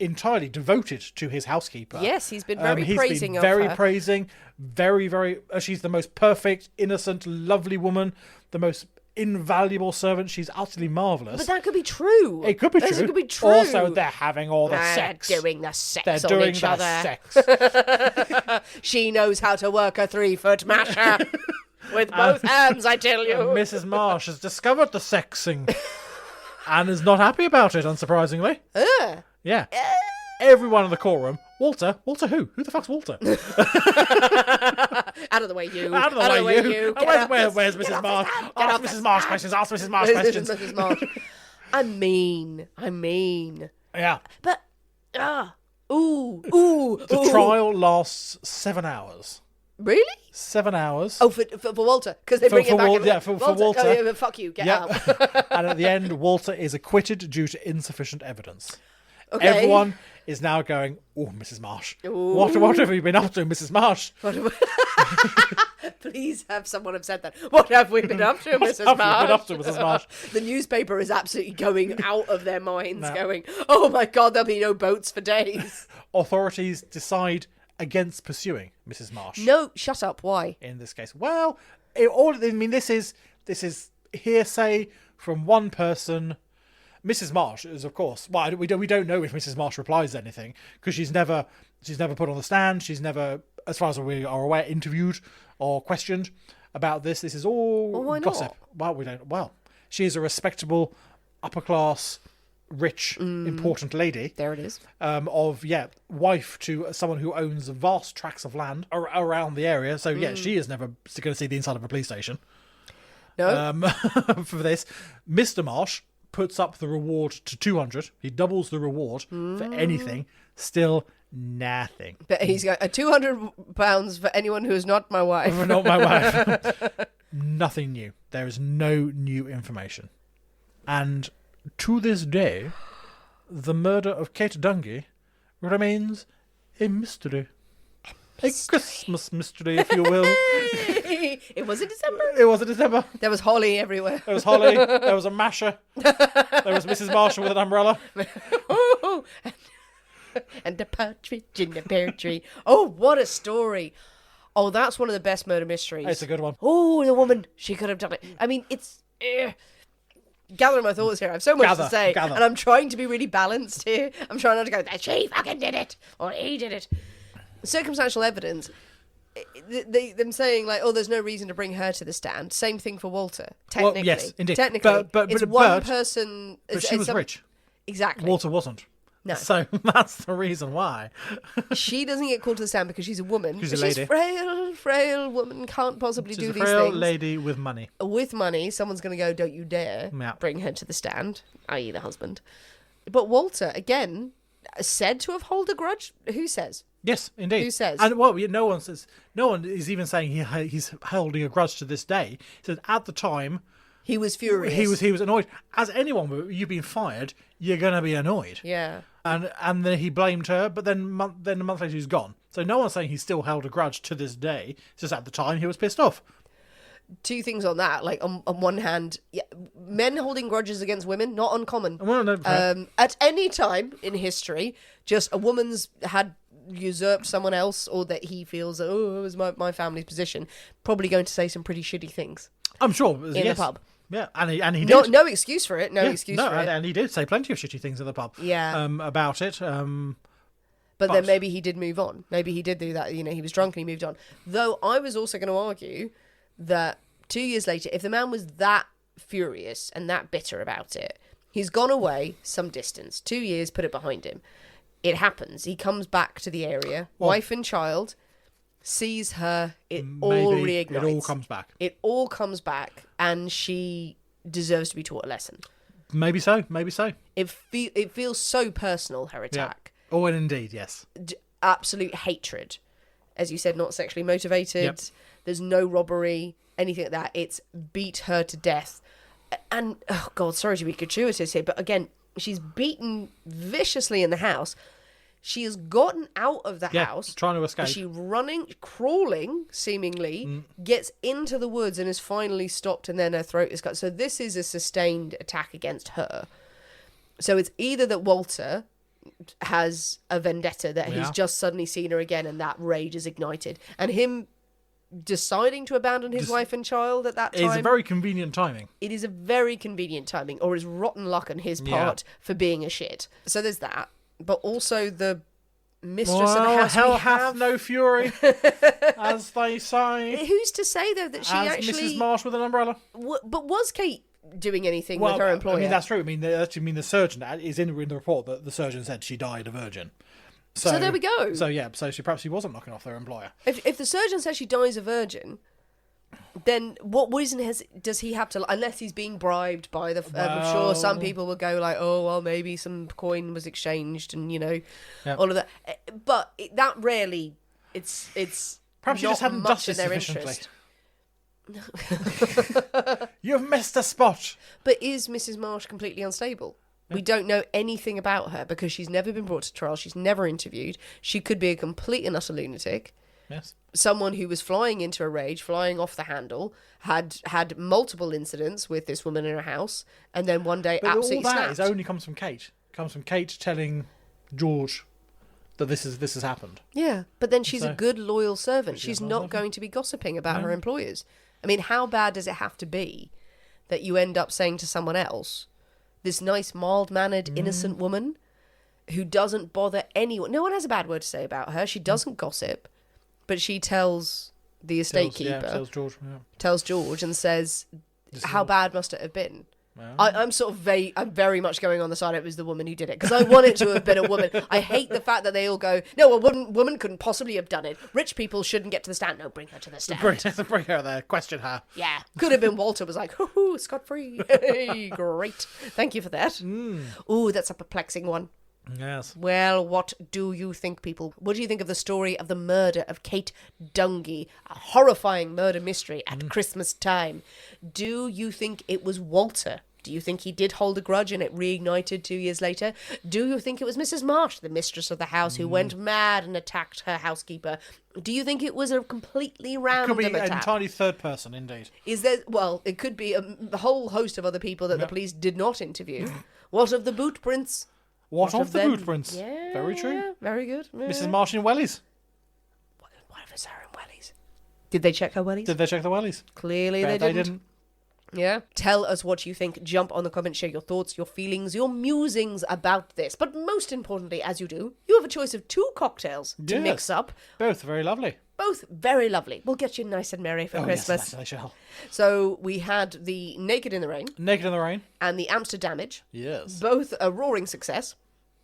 Speaker 2: entirely devoted to his housekeeper.
Speaker 1: Yes, he's been very praising
Speaker 2: of her. Very
Speaker 1: praising,
Speaker 2: very. She's the most perfect, innocent, lovely woman. The most invaluable servant. She's utterly marvellous.
Speaker 1: But that could be true.
Speaker 2: It could be true.
Speaker 1: It could be true.
Speaker 2: Also, they're having all the sex.
Speaker 1: They're doing the sex
Speaker 2: They're
Speaker 1: on
Speaker 2: doing
Speaker 1: each
Speaker 2: the
Speaker 1: other.
Speaker 2: sex.
Speaker 1: She knows how to work a 3-foot masher. With both hands, I tell you.
Speaker 2: Mrs. Marsh has discovered the sexing and is not happy about it, unsurprisingly. Yeah. Everyone in the courtroom. Walter who? Who the fuck's Walter?
Speaker 1: Out of the way, you.
Speaker 2: Out of the way, you. Where's Mrs. Marsh? Ask Mrs. Marsh questions. Ask Mrs. Marsh questions.
Speaker 1: Mrs. Marsh. I mean.
Speaker 2: Yeah.
Speaker 1: But, ooh.
Speaker 2: The trial lasts 7 hours.
Speaker 1: Really?
Speaker 2: 7 hours.
Speaker 1: Oh, for Walter, because they bring him back.
Speaker 2: For Walter.
Speaker 1: Oh, yeah, fuck you, get out.
Speaker 2: And at the end, Walter is acquitted due to insufficient evidence.
Speaker 1: Okay.
Speaker 2: Everyone is now going, oh, Mrs. Marsh.
Speaker 1: Ooh.
Speaker 2: What have you been up to, Mrs. Marsh?
Speaker 1: Please have someone have said that. What have we been up to, Mrs. Marsh?
Speaker 2: What have you been up to, Mrs. Marsh?
Speaker 1: The newspaper is absolutely going out of their minds, going, oh my God, there'll be no boats for days.
Speaker 2: Authorities decide against pursuing Mrs. Marsh.
Speaker 1: No, shut up. Why?
Speaker 2: In this case, well, this is hearsay from one person. Mrs. Marsh is, of course. Well, we don't know if Mrs. Marsh replies anything because she's never put on the stand. She's never, as far as we are aware, interviewed or questioned about this. This is all
Speaker 1: why
Speaker 2: gossip.
Speaker 1: Not?
Speaker 2: Well, we don't. Well, she is a respectable, upper class, rich, important lady.
Speaker 1: There it is.
Speaker 2: Wife to someone who owns vast tracts of land around the area. So she is never going to see the inside of a police station.
Speaker 1: No.
Speaker 2: For this, Mr. Marsh puts up the reward to 200. He doubles the reward for anything. Still nothing.
Speaker 1: But he's got £200 for anyone who is not my wife.
Speaker 2: Not my wife. Nothing new. There is no new information. And to this day, the murder of Kate Dungey remains a mystery. A Christmas mystery, if you will.
Speaker 1: It was in December?
Speaker 2: It was in December.
Speaker 1: There was holly everywhere.
Speaker 2: There was holly. There was a masher. There was Mrs. Marshall with an umbrella.
Speaker 1: And the partridge in the pear tree. Oh, what a story. Oh, that's one of the best murder mysteries.
Speaker 2: It's a good one.
Speaker 1: Oh, the woman. She could have done it. I mean, it's... gathering my thoughts here. I have so much to say. And I'm trying to be really balanced here. I'm trying not to go, she fucking did it. Or he did it. Circumstantial evidence... them saying like, oh, there's no reason to bring her to the stand. Same thing for Walter. Technically,
Speaker 2: well, yes, indeed.
Speaker 1: Technically,
Speaker 2: but
Speaker 1: it's one person.
Speaker 2: But she was rich.
Speaker 1: Exactly.
Speaker 2: Walter wasn't.
Speaker 1: No.
Speaker 2: So that's the reason why.
Speaker 1: She doesn't get called to the stand because she's a woman.
Speaker 2: She's a lady.
Speaker 1: She's frail woman, can't possibly do these things.
Speaker 2: She's a frail lady with money.
Speaker 1: With money, someone's going to go, don't you dare bring her to the stand, i.e. the husband. But Walter, again, said to have held a grudge. Who says?
Speaker 2: Yes, indeed.
Speaker 1: Who says?
Speaker 2: And no one is even saying he's holding a grudge to this day. He said at the time
Speaker 1: he was furious.
Speaker 2: He was annoyed. As anyone, you've been fired, you're gonna be annoyed.
Speaker 1: Yeah.
Speaker 2: And then he blamed her, but then a month later he's gone. So no one's saying he still held a grudge to this day. It's just at the time he was pissed off.
Speaker 1: Two things on that. Like on one hand, men holding grudges against women, not uncommon.
Speaker 2: Well, no,
Speaker 1: at any time in history, just a woman's had usurped someone else, or that he feels, oh, it was my family's position, probably going to say some pretty shitty things.
Speaker 2: I'm sure
Speaker 1: in the pub.
Speaker 2: Yeah, and he did.
Speaker 1: No excuse for it. No excuse for it.
Speaker 2: And he did say plenty of shitty things in the pub.
Speaker 1: Yeah.
Speaker 2: About it.
Speaker 1: But then maybe he did move on. Maybe he did do that. He was drunk and he moved on. Though I was also going to argue that 2 years later, if the man was that furious and that bitter about it, he's gone away some distance. 2 years, put it behind him. It happens. He comes back to the area, wife and child, sees her, all reignites.
Speaker 2: It all comes back.
Speaker 1: It all comes back, and she deserves to be taught a lesson.
Speaker 2: Maybe so.
Speaker 1: It feels so personal, her attack.
Speaker 2: Yeah. Oh, and indeed, yes.
Speaker 1: Absolute hatred. As you said, not sexually motivated. Yep. There's no robbery, anything like that. It's beat her to death. And, oh God, sorry to be gratuitous here, but again, she's beaten viciously in the house. She has gotten out of the house.
Speaker 2: Trying to escape.
Speaker 1: She's crawling, seemingly, gets into the woods and is finally stopped, and then her throat is cut. So this is a sustained attack against her. So it's either that Walter has a vendetta that he's just suddenly seen her again, and that rage is ignited. And him deciding to abandon his wife and child at that time
Speaker 2: is a very convenient timing.
Speaker 1: It is a very convenient timing, or is rotten luck on his part for being a shit. So there's that, but also the mistress of the house.
Speaker 2: Hell hath no fury, as they say.
Speaker 1: Who's to say though that she
Speaker 2: as
Speaker 1: actually
Speaker 2: Mrs. Marsh with an umbrella?
Speaker 1: But was Kate doing anything with her employer?
Speaker 2: I mean, that's true. I mean, the surgeon is in the report that the surgeon said she died a virgin.
Speaker 1: So there we go.
Speaker 2: So yeah, so she wasn't knocking off their employer.
Speaker 1: If the surgeon says she dies a virgin, then what reason does he have to? Unless he's being bribed by the. I'm sure some people will go like, oh well, maybe some coin was exchanged, and all of that. But that rarely. It's
Speaker 2: perhaps you just haven't
Speaker 1: much
Speaker 2: dusted
Speaker 1: in their
Speaker 2: sufficiently.
Speaker 1: Interest.
Speaker 2: You've missed a spot.
Speaker 1: But is Mrs. Marsh completely unstable? We don't know anything about her because she's never been brought to trial. She's never interviewed. She could be a complete and utter lunatic.
Speaker 2: Yes.
Speaker 1: Someone who was flying into a rage, flying off the handle, had multiple incidents with this woman in her house, and then one day absolutely
Speaker 2: all that
Speaker 1: snapped.
Speaker 2: only comes from Kate. It comes from Kate telling George that this has happened.
Speaker 1: Yeah, but then she's a good, loyal servant. She's not going to be gossiping about her employers. I mean, how bad does it have to be that you end up saying to someone else, this nice, mild-mannered, innocent woman who doesn't bother anyone. No one has a bad word to say about her. She doesn't gossip, but she tells the estate keeper.
Speaker 2: Yeah, tells George. Yeah.
Speaker 1: Tells George and says, how bad must it have been?
Speaker 2: Well.
Speaker 1: I'm very much going on the side it was the woman who did it, because I want it to have been a woman. I hate the fact that they all go, no, a woman couldn't possibly have done it. Rich people shouldn't get to the stand. No, bring her to the stand.
Speaker 2: Bring her there. Question her.
Speaker 1: Yeah. Could have been Walter was like, hoo-hoo, scot-free. Hey, great. Thank you for that. Ooh, that's a perplexing one.
Speaker 2: Yes.
Speaker 1: Well, what do you think, people? What do you think of the story of the murder of Kate Dungey? A horrifying murder mystery at Christmas time. Do you think it was Walter? Do you think he did hold a grudge and it reignited 2 years later? Do you think it was Mrs. Marsh, the mistress of the house, who went mad and attacked her housekeeper? Do you think it was a completely random attack?
Speaker 2: It could be an entirely third person, indeed.
Speaker 1: Is there? Well, it could be a whole host of other people that the police did not interview. What of the boot prints?
Speaker 2: What of the boot prints?
Speaker 1: Yeah,
Speaker 2: very true.
Speaker 1: Very good. Yeah.
Speaker 2: Mrs. Marsh in wellies.
Speaker 1: What if it's her in wellies? Did they check her wellies?
Speaker 2: Did they check the wellies?
Speaker 1: Clearly they didn't. Yeah. Tell us what you think. Jump on the comments, share your thoughts, your feelings, your musings about this. But most importantly, as you do, you have a choice of 2 cocktails to mix up.
Speaker 2: Both very lovely.
Speaker 1: Both very lovely. We'll get you nice and merry for Christmas.
Speaker 2: Yes, I shall.
Speaker 1: So we had the Naked in the Rain.
Speaker 2: Naked in the Rain.
Speaker 1: And the Amsterdamage.
Speaker 2: Yes.
Speaker 1: Both a roaring success.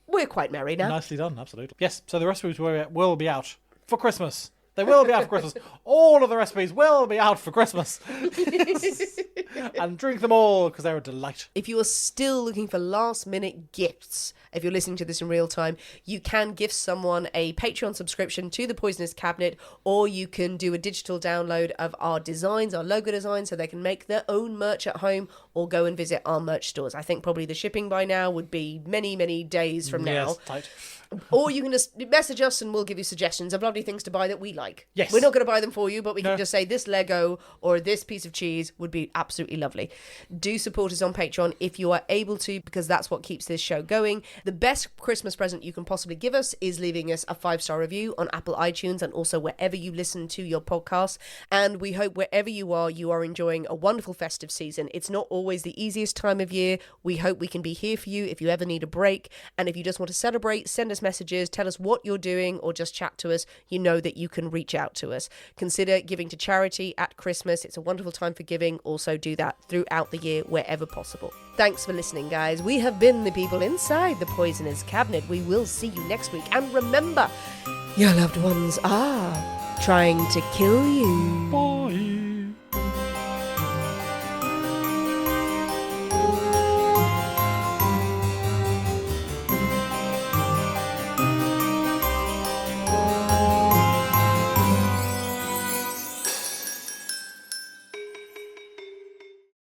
Speaker 1: We're quite merry now.
Speaker 2: Nicely done, absolutely. Yes, so the recipes will be out for Christmas. They will be out for Christmas. All of the recipes will be out for Christmas. And drink them all because they're a delight.
Speaker 1: If you are still looking for last-minute gifts, if you're listening to this in real time, you can gift someone a Patreon subscription to the Poisonous Cabinet, or you can do a digital download of our designs, our logo designs, so they can make their own merch at home, or go and visit our merch stores. I think probably the shipping by now would be many, many days from now.
Speaker 2: Yes, tight.
Speaker 1: Or you can just message us and we'll give you suggestions of lovely things to buy that we like.
Speaker 2: Yes.
Speaker 1: We're not going to buy them for you, but we can just say this Lego or this piece of cheese would be absolutely lovely. Do support us on Patreon if you are able to, because that's what keeps this show going. The best Christmas present you can possibly give us is leaving us a 5-star review on Apple iTunes and also wherever you listen to your podcasts. And we hope wherever you are enjoying a wonderful festive season. It's not always the easiest time of year. We hope we can be here for you if you ever need a break. And if you just want to celebrate, send us messages, tell us what you're doing, or just chat to us. You know that you can reach out to us. Consider giving to charity at Christmas. It's a wonderful time for giving. Also do that throughout the year wherever possible. Thanks for listening, guys. We have been the people inside the Poisoner's Cabinet. We will see you next week. And remember, your loved ones are trying to kill you.
Speaker 2: Bye.